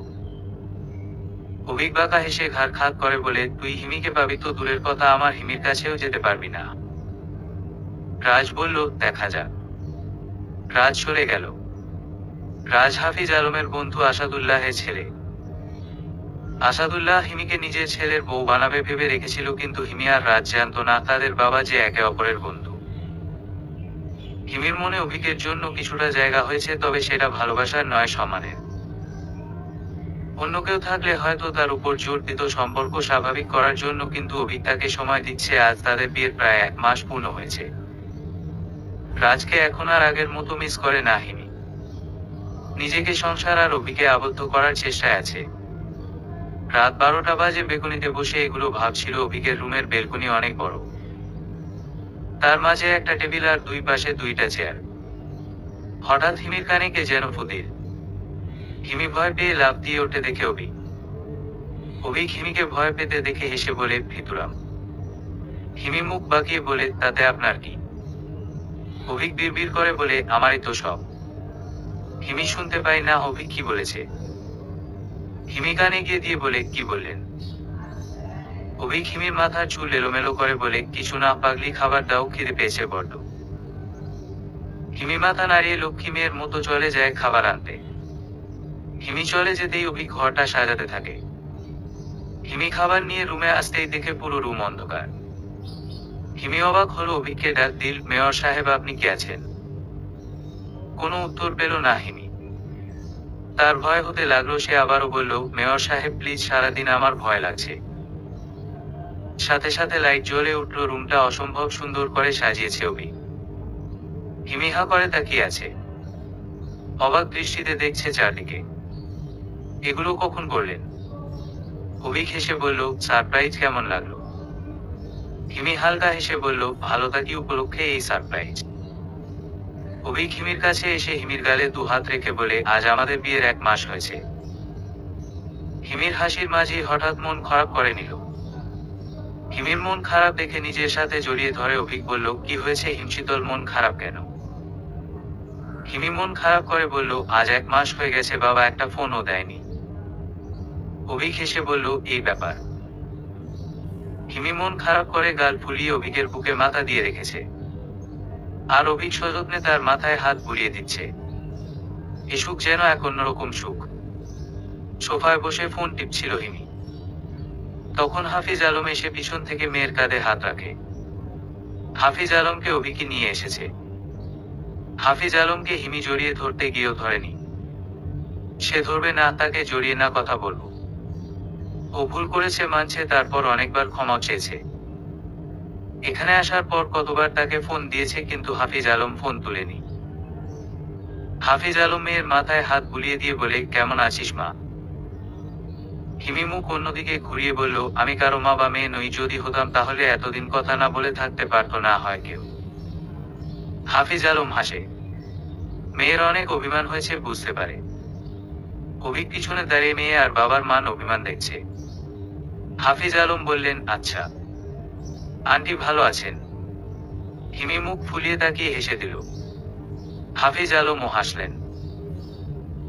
S1: অভিক বাঁকা হেসে ঘাড় খাত করে বলে, তুই হিমিকে পাবি তো দূরের কথা, আমার হিমির কাছেও যেতে পারবি না। রাজ বলল, দেখা যাক। রাজ সরে গেল। রাজ হাফিজ আলমের বন্ধু আসাদুল্লাহের ছেলে। আসাদুল্লাহ হিমিকে নিজের ছেলের বউ বানাবে ভেবে রেখেছিল, কিন্তু হিমি আর রাজ জানতো না তাদের বাবা যে একে অপরের বন্ধু। হিমির মনে অভিকের জন্য কিছুটা জায়গা হয়েছে, তবে সেটা ভালোবাসার নয়, সম্মানের। অন্য কেউ থাকলে হয়তো তার উপর জোর দিত সম্পর্ক স্বাভাবিক করার জন্য, কিন্তু অভিক তাকে সময় দিচ্ছে। আজ তাদের বিয়ের প্রায় 1 মাস পূর্ণ হয়েছে। রাজকে এখন আর আগের মতো মিস করে না হিমি। নিজেকে সংসার আর অভিকে আবদ্ধ করার চেষ্টায় আছে। রাত 12টা বাজে, বেলকনিতে বসে এগুলো ভাবছিল। অভিকের রুমের বেলকনি অনেক বড়, তার মাঝে একটা টেবিল আর দুই পাশে 2টা চেয়ার। হঠাৎ হিমির কানে কে যেন ফু দিল। হিমি ভয় পেয়ে লাফ দিয়ে ওঠে, দেখে অভিক। অভিক হিমিকে ভয় পেতে দেখে হেসে বলে, ভিতুরাম। হিমি মুখ বাঁকিয়ে বলে, তাতে আপনার কি? অভিক বিড়বিড় করে বলে, আমারই তো সব। হিমি শুনতে পাই না অভিক কি বলেছে। হিমি কানে গিয়ে দিয়ে বলে, কি বললেন? অভিক হিমির মাথার চুল এলোমেলো করে বলে, কিছু না পাগলি, খাবার দাও, খিদে পেয়েছে বড্ড। হিমি মাথা নাড়িয়ে লক্ষ্মী মেয়ের মতো চলে যায় খাবার আনতে। হিমি চলে যেতেই অভিক ঘরটা সাজাতে থাকে। হিমি খাবার নিয়ে রুমে আসতেই দেখে পুরো রুম অন্ধকার। হিমি অবাক হলো, অভিককে ডাক দিল, মেয়র সাহেব আপনি কি আছেন? কোনো উত্তর পেল না হিমি। তার ভয় হতে লাগলো, সে আবারও বলল, মেয়র সাহেব প্লিজ, সারাদিন আমার ভয় লাগছে। সাথে সাথে লাইট জ্বলে উঠল, রুমটা অসম্ভব সুন্দর করে সাজিয়েছে অভিক। হিমি হা করে তাকিয়ে আছে, অবাক দৃষ্টিতে দেখছে চারদিকে। এগুলো কখন করলেন? অভিক হেসে বলল, সারপ্রাইজ কেমন লাগলো? হিমি হালকা হেসে বলল, ভালোটা কি উপলক্ষে এই সারপ্রাইজ? অভিক হিমির কাছে এসে হিমির গালে 2 হাত রেখে বলে, আজ আমাদের বিয়ের 1 মাস হয়েছে। হিমির হাসির মাঝে হঠাৎ মন খারাপ করে নিল। হিমির মন খারাপ দেখে নিজের সাথে জড়িয়ে ধরে অভিক বলল, কি হয়েছে হিমশীতল, মন খারাপ কেন? হিমি মন খারাপ করে বলল, আজ 1 মাস হয়ে গেছে, বাবা একটা ফোনও দেয়নি। অভিক হেসে বলল, এই ব্যাপার? হিমি মন খারাপ করে গাল ফুলিয়ে অভিকের বুকে মাথা দিয়ে রেখেছে, আর অভিক সযত্নে তার মাথায় হাত বুলিয়ে দিচ্ছে। এ সুখ যেন এক অন্যরকম সুখ। সোফায় বসে ফোন টিপছিল হিমি, তখন হাফিজ আলম এসে পিছন থেকে মেয়ের কাঁধে হাত রাখে। হাফিজ আলমকে অভিকই নিয়ে এসেছে। হাফিজ আলমকে হিমি জড়িয়ে ধরতে গিয়েও ধরেনি। সে ধরবে না, তাকে জড়িয়ে না কথা বলবো। ও ভুল করেছে মানছে, তারপর অনেকবার ক্ষমা চেয়েছে। এখানে আসার পর কতবার তাকে ফোন দিয়েছে, কিন্তু হাফিজ আলম ফোন তুলেনি। হাফিজ আলম মেয়ের মাথায় হাত বুলিয়ে দিয়ে বলে, কেমন আছিস মা? হিমি মুখ অন্যদিকে ঘুরিয়ে বলল, আমি কারো মা বা মেয়ে নই, যদি হতাম তাহলে এতদিন কথা না বলে থাকতে পারতো না হয় কেউ। হাফিজ আলম হাসে। মেয়ের অনেক অভিমান হয়েছে বুঝতে পারে। অভিক পিছনে দাঁড়িয়ে মেয়ে আর বাবার মান অভিমান দেখছে। হাফিজ আলম বললেন, আচ্ছা আন্টি ভালো আছেন? হিমি মুখ ফুলিয়ে তাকিয়ে হেসে দিল। হাফিজ আলমও হাসলেন।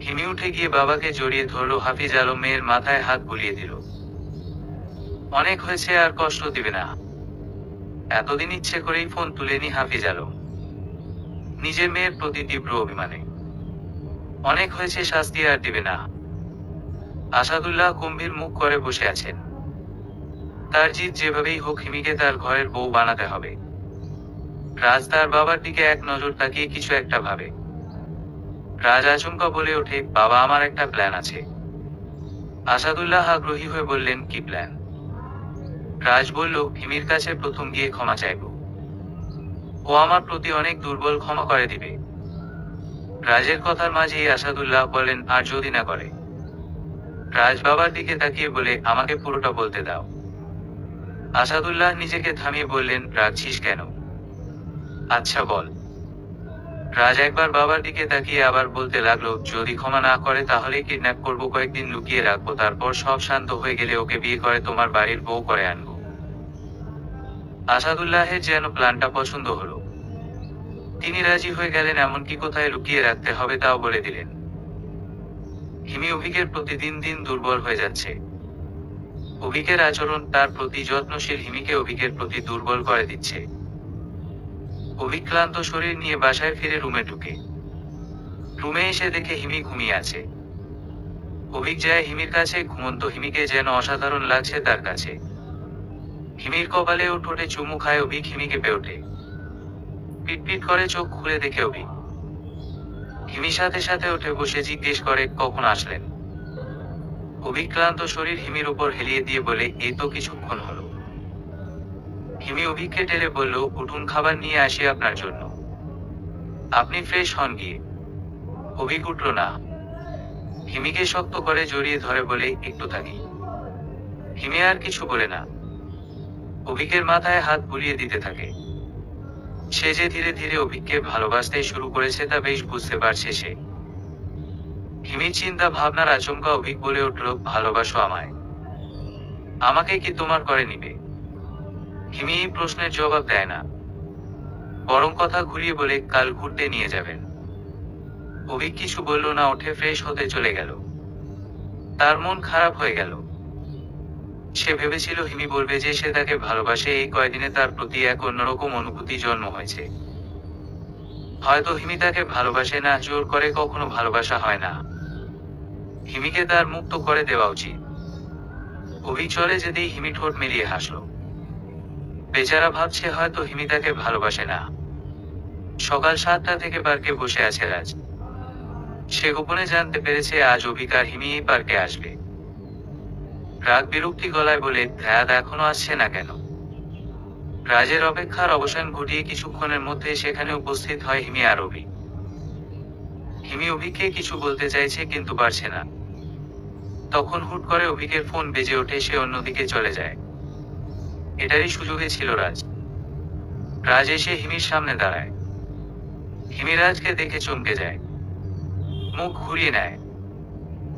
S1: হিমি উঠে গিয়ে বাবাকে জড়িয়ে ধরল। হাফিজ আলম মেয়ের মাথায় হাত বুলিয়ে দিল। অনেক হয়েছে, আর কষ্ট দিবে না। এতদিন ইচ্ছে করেই ফোন তুলেনি হাফিজ আলম, নিজের মেয়ের প্রতি তীব্র অভিমানে। অনেক হয়েছে, শাস্তি আর দিবে না। আসাদুল্লাহ গম্ভীর মুখ করে বসে আছেন। তার জিদ যেভাবেই হোক হিমিকে তার ঘরের বউ বানাতে হবে। রাজ তার বাবার দিকে এক নজর তাকিয়ে কিছু একটা ভাবে। রাজ আচমকা বলে ওঠে, বাবা আমার একটা প্ল্যান আছে। আসাদুল্লাহ আগ্রহী হয়ে বললেন, কি প্ল্যান? রাজ বলল, হিমির কাছে প্রথম গিয়ে ক্ষমা চাইব। ও আমার প্রতি অনেক দুর্বল, ক্ষমা করে দিবে। রাজের কথার মাঝেই আসাদুল্লাহ বলেন, আর যদি না করে? রাজ বাবার দিকে তাকিয়ে বলে, আমাকে পুরোটা বলতে দাও। আসাদুল্লাহ নিজেকে থামিয়ে বললেন, রাখছিস কেন? আচ্ছা বল। রাজ একবার বাবার দিকে তাকিয়ে আবার বলতে লাগলো, যদি ক্ষমা না করে তাহলে কিডন্যাপ করবো, কয়েকদিন লুকিয়ে রাখবো, তারপর সব শান্ত হয়ে গেলে ওকে বিয়ে করে তোমার বাড়ির বউ করে আনবো। আসাদুল্লাহের যেন প্ল্যানটা পছন্দ হলো। তিনি রাজি হয়ে গেলেন, এমনকি কোথায় লুকিয়ে রাখতে হবে তাও বলে দিলেন। হিমি অভিকের প্রতি দিন দিন দুর্বল হয়ে যাচ্ছে। অভিকের আচরণ, তার প্রতি যত্নশীল হিমিকে অভিকের প্রতি দুর্বল করে দিচ্ছে। অভিক ক্লান্ত শরীর নিয়ে বাসায় ফিরে রুমে ঢুকে। রুমে এসে দেখে হিমি ঘুমিয়ে আছে। অভিক যায় হিমির কাছে। ঘুমন্ত হিমিকে যেন অসাধারণ লাগছে তার কাছে। হিমির কপালে ও ঠোঁটে চুমু খায় অভিক। হিমি কেঁপে ওঠে। পিটপিট করে চোখ খুলে দেখে অভিক। হিমি সাথে সাথে উঠে বসে জিজ্ঞেস করে, কখন আসলেন? অভিক ক্লান্ত শরীর হিমির উপর হেলিয়ে দিয়ে বলে, এই তো কিছুক্ষণ হলো। হিমি অভিককে টেলে বলল, উঠুন, খাবার নিয়ে আসি আপনার জন্য। আপনি ফ্রেশ হন গিয়ে। অভিক উঠল না। হিমিকে শক্ত করে জড়িয়ে ধরে বলে, একটু থাকি। হিমি আর কিছু বলে না। অভিকের মাথায় হাত বুলিয়ে দিতে থাকে। সে যে ধীরে ধীরে অভিককে ভালোবাসতে শুরু করেছে তা বেশ বুঝতে পারছে সে। হিমির চিন্তা ভাবনার আচমকা অভিক বলে উঠল, ভালোবাসো আমায়? আমাকে কি তোমার করে নিবে? হিমি এই প্রশ্নের জবাব দেয় না, বরং কথা ঘুরিয়ে বলে, কাল ঘুরতে নিয়ে যাবেন। অভিক কিছু বলল না, উঠে ফ্রেশ হতে চলে গেল। তার মন খারাপ হয়ে গেল। সে ভেবেছিল হিমি বলবে যে সে তাকে ভালোবাসে। এই কয়দিনে তার প্রতি এক অন্যরকম অনুভূতি জন্ম হয়েছে। হয়তো হিমি তাকে ভালোবাসে না, জোর করে কখনো ভালোবাসা হয় না। হিমিকে তার মুক্ত করে দেওয়া উচিত। অভিক চলে যেতেই হিমি ঠোঁট মেলিয়ে হাসল। বেচারা ভাবছে হয়তো হিমি তাকে ভালোবাসে না। সকাল 7টা থেকে পার্কে বসে আছে রাজ। সে গোপনে জানতে পেরেছে আজ অভিক আর হিমি এই পার্কে আসবে। রাগ বিরক্তি গলায় বলে, ধ্যাত এখনো আসছে না কেন? রাজের অপেক্ষার অবসান ঘটিয়ে কিছুক্ষণের মধ্যে সেখানে উপস্থিত হয় হিমি আর অভিক। হিমি অভিককে কিছু বলতে চাইছে কিন্তু পারছে না। তখন হুট করে অভিকের ফোন বেজে ওঠে। সে অন্যদিকে চলে যায়। এটারই সুযোগে ছিল রাজ। রাজ এসে হিমির সামনে দাঁড়ায়। হিমি রাজকে দেখে চমকে যায়, মুখ ঘুরিয়ে নেয়।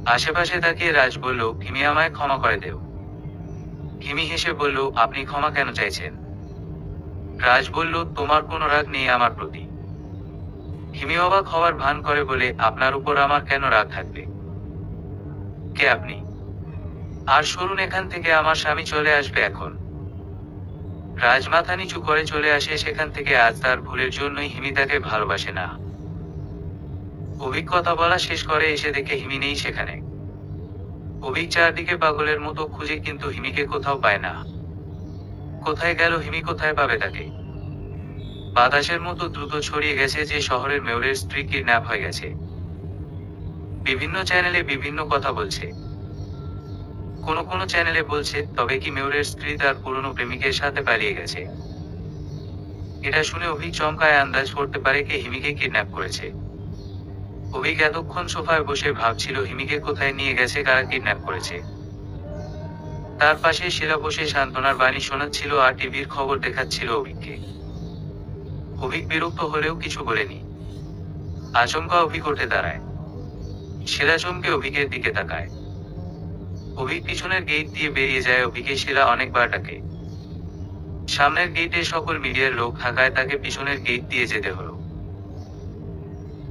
S1: আশেপাশে তাকিয়ে রাজ বলল, হিমি আমায় ক্ষমা করে দেও। হিমি হেসে বলল, আপনি ক্ষমা কেন চাইছেন? রাজ বলল, তোমার কোনো রাগ নেই আমার প্রতি। হিমি অবাক হওয়ার ভান করে বলে, আপনার উপর আমার কেন রাগ থাকবে? কে আপনি? আর সরুন এখান থেকে, আমার স্বামী চলে আসবে এখন। রাজ মাথা নিচু করে চলে আসে সেখান থেকে। আজ তার ভুলের জন্যই হিমি তাকে ভালোবাসে না। অভিক কথা বলা শেষ করে এসে দেখে হিমি নেই সেখানে। অভিক চারদিকে পাগলের মতো খুঁজে কিন্তু হিমিকে কোথাও পায় না। কোথায় গেল হিমি? কোথায় পাবে তাকে? বাতাসের মতো দ্রুত ছড়িয়ে গেছে যে শহরের মেয়রের স্ত্রী কিডন্যাপ হয়ে গেছে। বিভিন্ন চ্যানেলে বিভিন্ন কথা বলছে। কোনো চ্যানেলে বলছে, তবে কি মেয়রের স্ত্রী তার পুরনো প্রেমিকের সাথে পালিয়ে গেছে? এটা শুনে অভিক চমকায়। আন্দাজ করতে পারে কে হিমিকে কিডন্যাপ করেছে। অভিক এতক্ষণ সোফায় বসে ভাবছিল হিমিকে কোথায় নিয়ে গেছে, কারা কিডন্যাপ করেছে। তার পাশে শিলা বসে সান্ত্বনার বাণী শোনাচ্ছিল আর টিভির খবর দেখাচ্ছিল অভিককে। অভিক বিরক্ত হলেও কিছু বলেনি। আচমকা অভিক উঠে দাঁড়ায়। শিলা চমকে অভিকের দিকে তাকায়। অভিক পিছনের গেট দিয়ে বেরিয়ে যায়। অভিকে শিলা অনেকবার ডাকে। সামনের গেটে সকল মিডিয়ার লোক থাকায় তাকে পিছনের গেট দিয়ে যেতে হলো।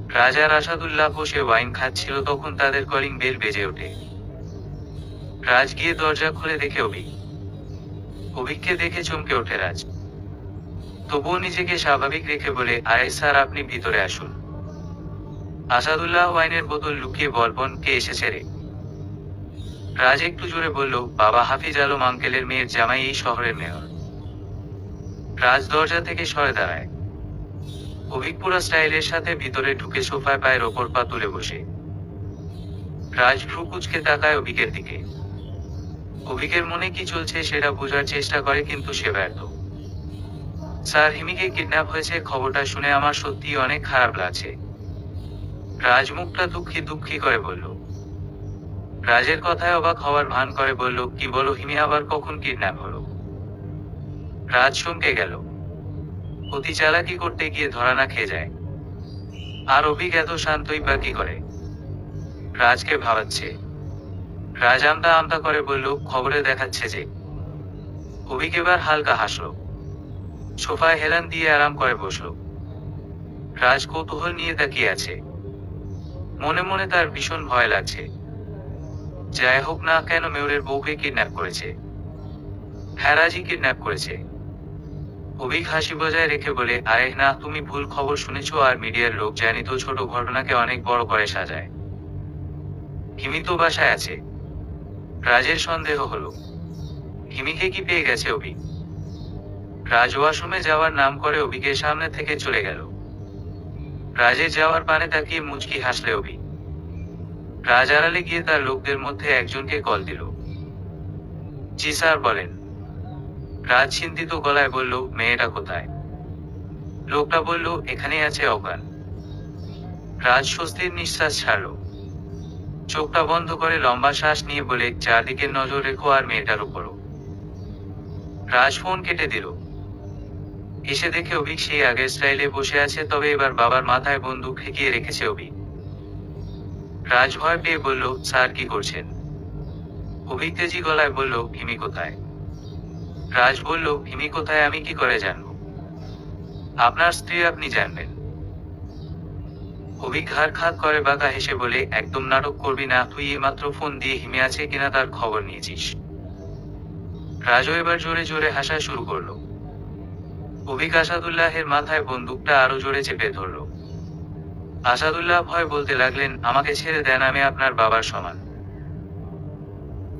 S1: রাজা আর আসাদুল্লাহ বসে ওয়াইন খাচ্ছিল, তখন তাদের কলিং বেল বেজে ওঠে। রাজ গিয়ে দরজা খুলে দেখে অভিককে দেখে চমকে ওঠে রাজ। তবুও নিজেকে স্বাভাবিক রেখে বলে, আরে স্যার, আপনি ভিতরে আসুন। আসাদুল্লাহ ওয়াইনের বোতল লুকিয়ে বলপন, কে এসেছে রে? রাজ একটু জোরে বলল, বাবা হাফিজ আলম আঙ্কেলের মেয়ের জামাই, এই শহরের মেয়র। রাজ দরজা থেকে সরে দাঁড়ায়। অভিক পুরো স্টাইলের সাথে ভিতরে ঢুকে সোফায় পায়ের ওপর পা তুলে বসে। রাজ ভ্রু কুঁচকে তাকায় অভিকের দিকে। অভিকের মনে কি চলছে সেটা বোঝার চেষ্টা করে, কিন্তু সে ব্যর্থ। স্যার, হিমিকে কিডন্যাপ হয়েছে, খবরটা শুনে আমার সত্যিই অনেক খারাপ লাগছে। রাজ মুখটা দুঃখী দুঃখী করে বলল। রাজের কথায় অবাক হওয়ার ভান করে বলল, কি বলো, হিমি আবার কখন কিডন্যাপ হলো? রাজ চমকে গেল। অতি চালাকি করতে গিয়ে ধরা না খেয়ে যায়। আর অভিক এত শান্তই বা কি করে? রাজকে ভাবাচ্ছে। রাজ আমতা আমতা করে বলল, খবরে দেখাচ্ছে যে। অভিক এবার হালকা হাসল। সোফায় হেলান দিয়ে আরাম করে বসল। রাজ কৌতূহল নিয়ে তাকিয়ে আছে। মনে মনে তার ভীষণ ভয় লাগছে। যাই হোক না কেন, মেয়রের বউকে কিডন্যাপ করেছে। হ্যাঁ, রাজই কিডন্যাপ করেছে। অভিক হাসি বজায় রেখে বলে, আরে না, তুমি ভুল খবর শুনেছো। আর মিডিয়ার লোক জানি তো ছোট ঘটনাকে অনেক বড় করে সাজায়। হিমি তো বাসায় আছে। রাজের সন্দেহ হলো। হিমিকে কি পেয়ে গেছে অভিক? রাজ ওয়াশরুমে যাওয়ার নাম করে অভিকের সামনে থেকে চলে গেল। রাজের যাওয়ার পানে তাকিয়ে মুচকি হাসলে অভিক। রাজ আড়ালে গিয়ে তার লোকদের মধ্যে একজনকে কল দিল। জি স্যার, বলেন। রাজ চিন্তিত গলায় বলল, মেয়েটা কোথায়? লোকটা বলল, এখানেই আছে, অজ্ঞান। রাজ স্বস্তির নিঃশ্বাস ছাড়ল। চোখটা বন্ধ করে লম্বা শ্বাস নিয়ে বলে, চারদিকে নজর রেখো আর মেয়েটার উপরও। রাজ ফোন কেটে দিল। এসে দেখে অভিক সেই আগের স্টাইলে বসে আছে, তবে এবার বাবার মাথায় বন্দুক ঠেকিয়ে রেখেছে অভিক। রাজ ভয় পেয়ে বলল, স্যার কি করছেন? অভিক তেজি গলায় বলল, হিমি কোথায়? রাজ বলল, হিমি কোথায় আমি কি করে জানব? আপনার স্ত্রী, আপনি জানবেন। অভিক ঘাড় খাত করে বাঁকা হেসে বলে, একদম নাটক করবি না, তুই এইমাত্র ফোন দিয়ে হিমি আছে কিনা তার খবর নিয়েছিস। রাজও এবার জোরে জোরে হাসা শুরু করলো। অভিক আসাদুল্লাহের মাথায় বন্দুকটা আরো জোরে চেপে ধরল। আসাদুল্লাহ ভয় বলতে লাগলেন, আমাকে ছেড়ে দেন, আমি আপনার বাবার সমান।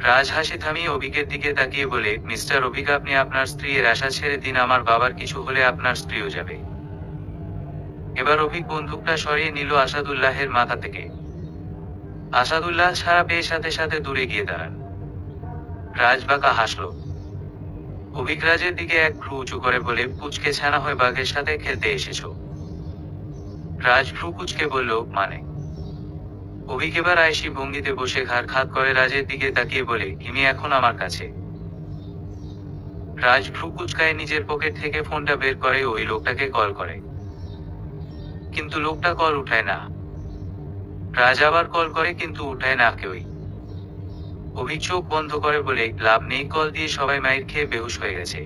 S1: রাজ হাসি থামিয়ে অভিকের দিকে তাকিয়ে বলে, মিস্টার অভিক, আপনি আপনার স্ত্রীর আশা ছেড়ে দিন, আমার বাবার কিছু হলে আপনার স্ত্রীও যাবে। এবার অভিক বন্দুকটা সরিয়ে নিল আসাদুল্লাহের মাথা থেকে। আসাদুল্লাহ ছাড়া পেয়ে সাথে সাথে দূরে গিয়ে দাঁড়ান। রাজ বাঁকা হাসল। অভিক রাজের দিকে এক ভ্রু উঁচু করে বলে, পুচকে ছানা হয়ে বাঘের সাথে খেলতে এসেছো? রাজ ভ্রু কুচকে বলল, মানে? অভিক এবার আয়েশি ভঙ্গিতে বসে ঘাড় খাত করে রাজের দিকে তাকিয়ে বলে, হিমি এখন আমার কাছে। রাজ ভ্রু কুচকায় নিজের পকেট থেকে ফোনটা বের করে ওই লোকটাকে কল করে। কিন্তু লোকটা কল উঠায় না। রাজ আবার কল করে, কিন্তু উঠায় না কেউই। অভিক চোখ বন্ধ করে বলে, লাভ নেই, কল দিয়ে সবাই মাইর খেয়ে বেহুশ হয়ে গেছে।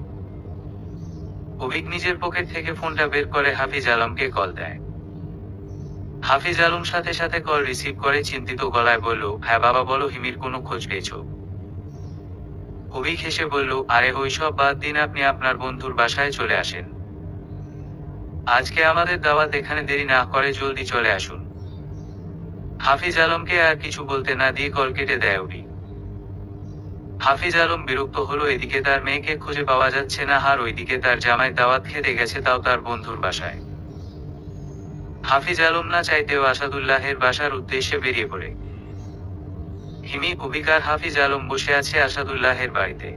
S1: অভিক নিজের পকেট থেকে ফোনটা বের করে হাফিজ আলমকে কল দেয়। হাফিজ আলম সাথে সাথে কল রিসিভ করে চিন্তিত গলায় বলল, হ্যাঁ বাবা বলো, হিমির কোনো খোঁজ পেয়েছো? অভিক হেসে বলল, আরে ওইসব বাদ দিন, আপনি আপনার বন্ধুর বাসায় চলে আসেন। আজকে আমাদের দাওয়াত, এখানে দেরি না করে জলদি চলে আসুন। হাফিজ আলমকে আর কিছু বলতে না দিয়ে কল কেটে দেয় অভিক। হাফিজ আলম বিরক্ত হলো, এদিকে তার মেয়েকে খুঁজে পাওয়া যাচ্ছে না, আর ওইদিকে তার জামাই দাওয়াত খেতে গেছে, তাও তার বন্ধুর বাসায়। হাফিজ আলম না চাইতেও আসাদুল্লাহের বাসার উদ্দেশ্যে বেরিয়ে পড়ে। হিমি, অভিক আর হাফিজ আলম বসে আছে আসাদুল্লাহের বাড়িতে।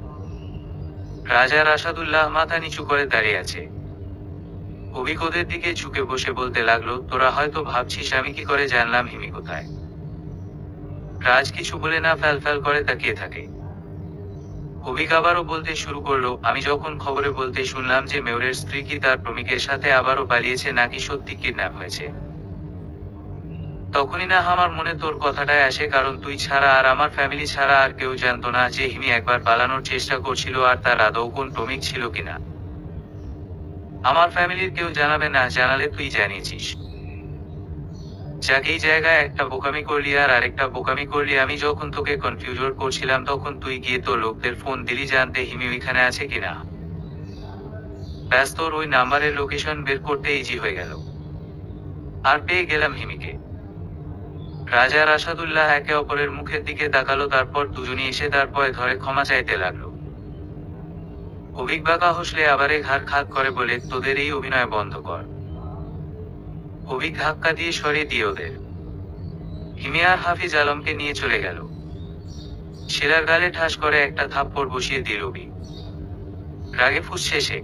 S1: রাজার আসাদুল্লাহ মাথা নিচু করে দাঁড়িয়ে আছে। অভিক ওদের দিকে ঝুঁকে বসে বলতে লাগলো, তোরা হয়তো ভাবছিস আমি কি করে জানলাম হিমি কোথায়। রাজ কিছু বলে না, ফ্যাল ফ্যাল করে তাকিয়ে থাকে। অভিক আবারও বলতে শুরু করলো, আমি যখন খবরে বলতে শুনলাম যে মেয়রের স্ত্রী কি তার প্রেমিকের সাথে আবারও পালিয়েছে, নাকি সত্যি কিডন্যাপ হয়েছে। তখনই না আমার মনে তোর কথাটাই আসে, কারণ তুই ছাড়া আর আমার ফ্যামিলি ছাড়া আর কেউ জানতো না যে হিমি একবার পালানোর চেষ্টা করছিল আর তার আদৌ কোন টমিক ছিল কিনা। আমার ফ্যামিলির কেউ জানাবে না, জানালে তুই জানিয়েছিস। যাক, এই জায়গায় একটা বোকামি করলি আর আরেকটা বোকামি করলি। আমি যখন তোকে কনফিউজড করছিলাম তখন তুই গিয়ে তোর লোকদের ফোন দিলি জানতে হিমি ওইখানে আছে কিনা। ব্যাস, তোর ওই নাম্বারের লোকেশন বের করতে ইজি হয়ে গেল, আর পেয়ে গেলাম হিমিকে। রাজা আর আসাদুল্লাহ একে অপরের মুখের দিকে তাকালো, তারপর দুজনই এসে তার পায়ে ধরে ক্ষমা চাইতে লাগলো। অভিক বাঁকা হসলে আবারে ঘাড় খাত করে বলে, তোদের এই অভিনয় বন্ধ কর। অভিক ধাক্কা দিয়ে সরিয়ে দিয়ে ওদের। হিমি আর হাফিজ আলমকে নিয়ে চলে গেল। শিলার গালে ঠাস করে একটা থাপ্পড় বসিয়ে দিল অভিক। রাগে ফুঁসছে সে।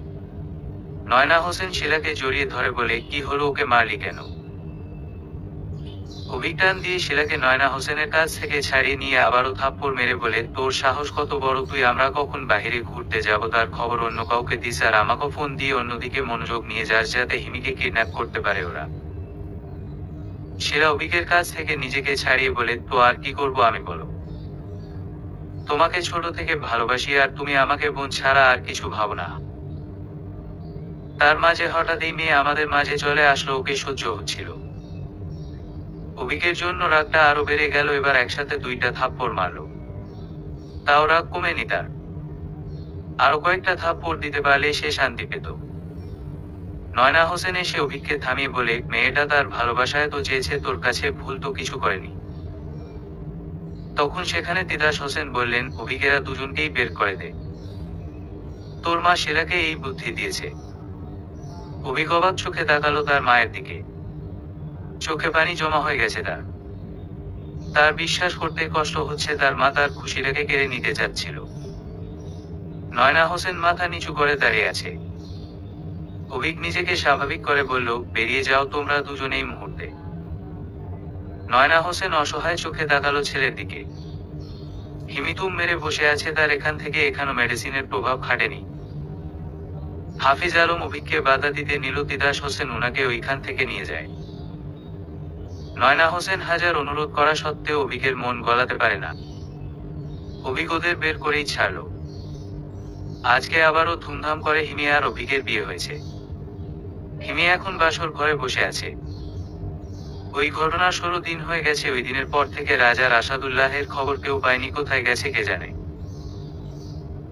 S1: নয়না হোসেন শিলাকে জড়িয়ে ধরে বলে, কি হলো, ওকে মারলি কেন? অভিক টান দিয়ে শিলাকে নয়না হোসেনের কাছ থেকে ছাড়িয়ে নিয়ে আবারও থাপ্পড় মেরে বলে, তোর সাহস কত বড়, তুই আমরা কখন বাহিরে ঘুরতে যাব তার খবর অন্য কাউকে দিস আর আমাকে ফোন দিয়ে অন্যদিকে মনোযোগ নিয়ে যাস যাতে হিমিকে কিডন্যাপ করতে পারে ওরা। শিলা অভিকের কাছ থেকে নিজেকে ছাড়িয়ে বলে, তো আর কি করব আমি, বলো। তোমাকে ছোট থেকে ভালোবাসি আর তুমি আমাকে বোন ছাড়া আর কিছু ভাবো না। তার মাঝে হঠাৎ এই মেয়ে আমাদের মাঝে চলে আসলো, ওকে সহ্য হচ্ছিল। অভিকের জন্য রাগটা আরো বেড়ে গেল, এবার একসাথে দুইটা থাপ্পড় মারলো। তাও রাগ কমেনি তার। আরো কয়েকটা থাপ্পড় দিতে পারলে সে শান্তি পেত। নয়না হোসেন এসে অভিককে থামিয়ে বলে, মেয়েটা তার ভালোবাসায় তো চেয়েছে, তোর কাছে ভুল তো কিছু করেনি। তখন সেখানে তিতাস হোসেন বললেন, অভিকেরা দুজনকেই বের করে দে। তোর মা শিলাকে এই বুদ্ধি দিয়েছে। অভিক অবাক চোখে তাকালো তার মায়ের দিকে। চোখে পানি জমা হয়ে গেছে তার। তার বিশ্বাস করতে কষ্ট হচ্ছে তার মা তার খুশিটাকে কেড়ে নিতে চাচ্ছিল। নয়না হোসেন মাথা নিচু করে দাঁড়িয়ে আছে। অভিক নিজেকে স্বাভাবিক করে বলল, বেরিয়ে যাও তোমরা দুজনেই মুহূর্তে। নয়না হোসেন অসহায় চোখে তাকালো ছেলের দিকে। হিমিতুম মেরে বসে আছে, তার এখান থেকে এখানো মেডিসিনের প্রভাব খাটেনি। হাফিজ আলম অভিককে বাধা দিতে নিল, তিতাস হোসেন ওনাকে ওইখান থেকে নিয়ে যায়। নয়না হোসেন হাজার অনুরোধ করা সত্ত্বেও অভিকের মন গলাতে পারে না। অভিক ওদের বের করেই ছাড়ল। আজকে আবারও ধুমধাম করে হিমি আর অভিকের বিয়ে হয়েছে। হিমি এখন বাসর ঘরে বসে আছে। ওই ঘটনার 16 দিন হয়ে গেছে। ওই দিনের পর থেকে রাজার আসাদুল্লাহের খবর কেউ পায়নি, কোথায় গেছে কে জানে।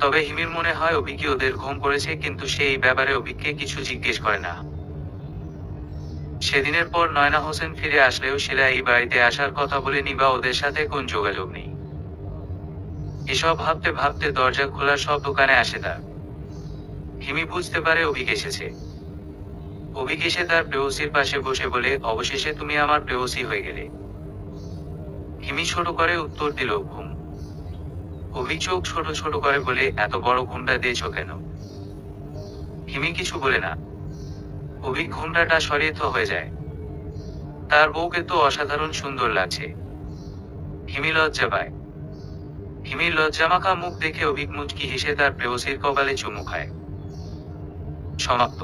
S1: তবে হিমির মনে হয় অভিকই ওদের ঘুম পড়েছে, কিন্তু সে এই ব্যাপারে অভিককে কিছু জিজ্ঞেস করে না। সেদিনের পর নয়না হোসেন ফিরে আসলেও শিলা এই বাড়িতে আসার কথা বলেনি বা ওদের সাথে কোন যোগাযোগ নেই। এসব ভাবতে ভাবতে দরজা খোলার সব দোকানে আসে তার। হিমি বুঝতে পারে অভিক এসেছে। অভিক এসে তার প্রেয়সীর পাশে বসে বলে, অবশেষে তুমি আমার প্রেয়সী হয়ে গেলে। হিমি ছোট করে উত্তর দিল, ঘুম। অভিক চোখ ছোট ছোট করে বলে, এত বড় ঘুমটা দিয়েছ কেন? হিমি কিছু বলে না। অভিক ঘুমটাটা সরিয়ে হয়ে যায়। তার বউকে তো অসাধারণ সুন্দর লাগছে। হিমি লজ্জা পায়। হিমির লজ্জামাখা মুখ দেখে অভিক মুচকি হেসে তার প্রেয়সীর কপালে চুমু খায়। সমাপ্ত।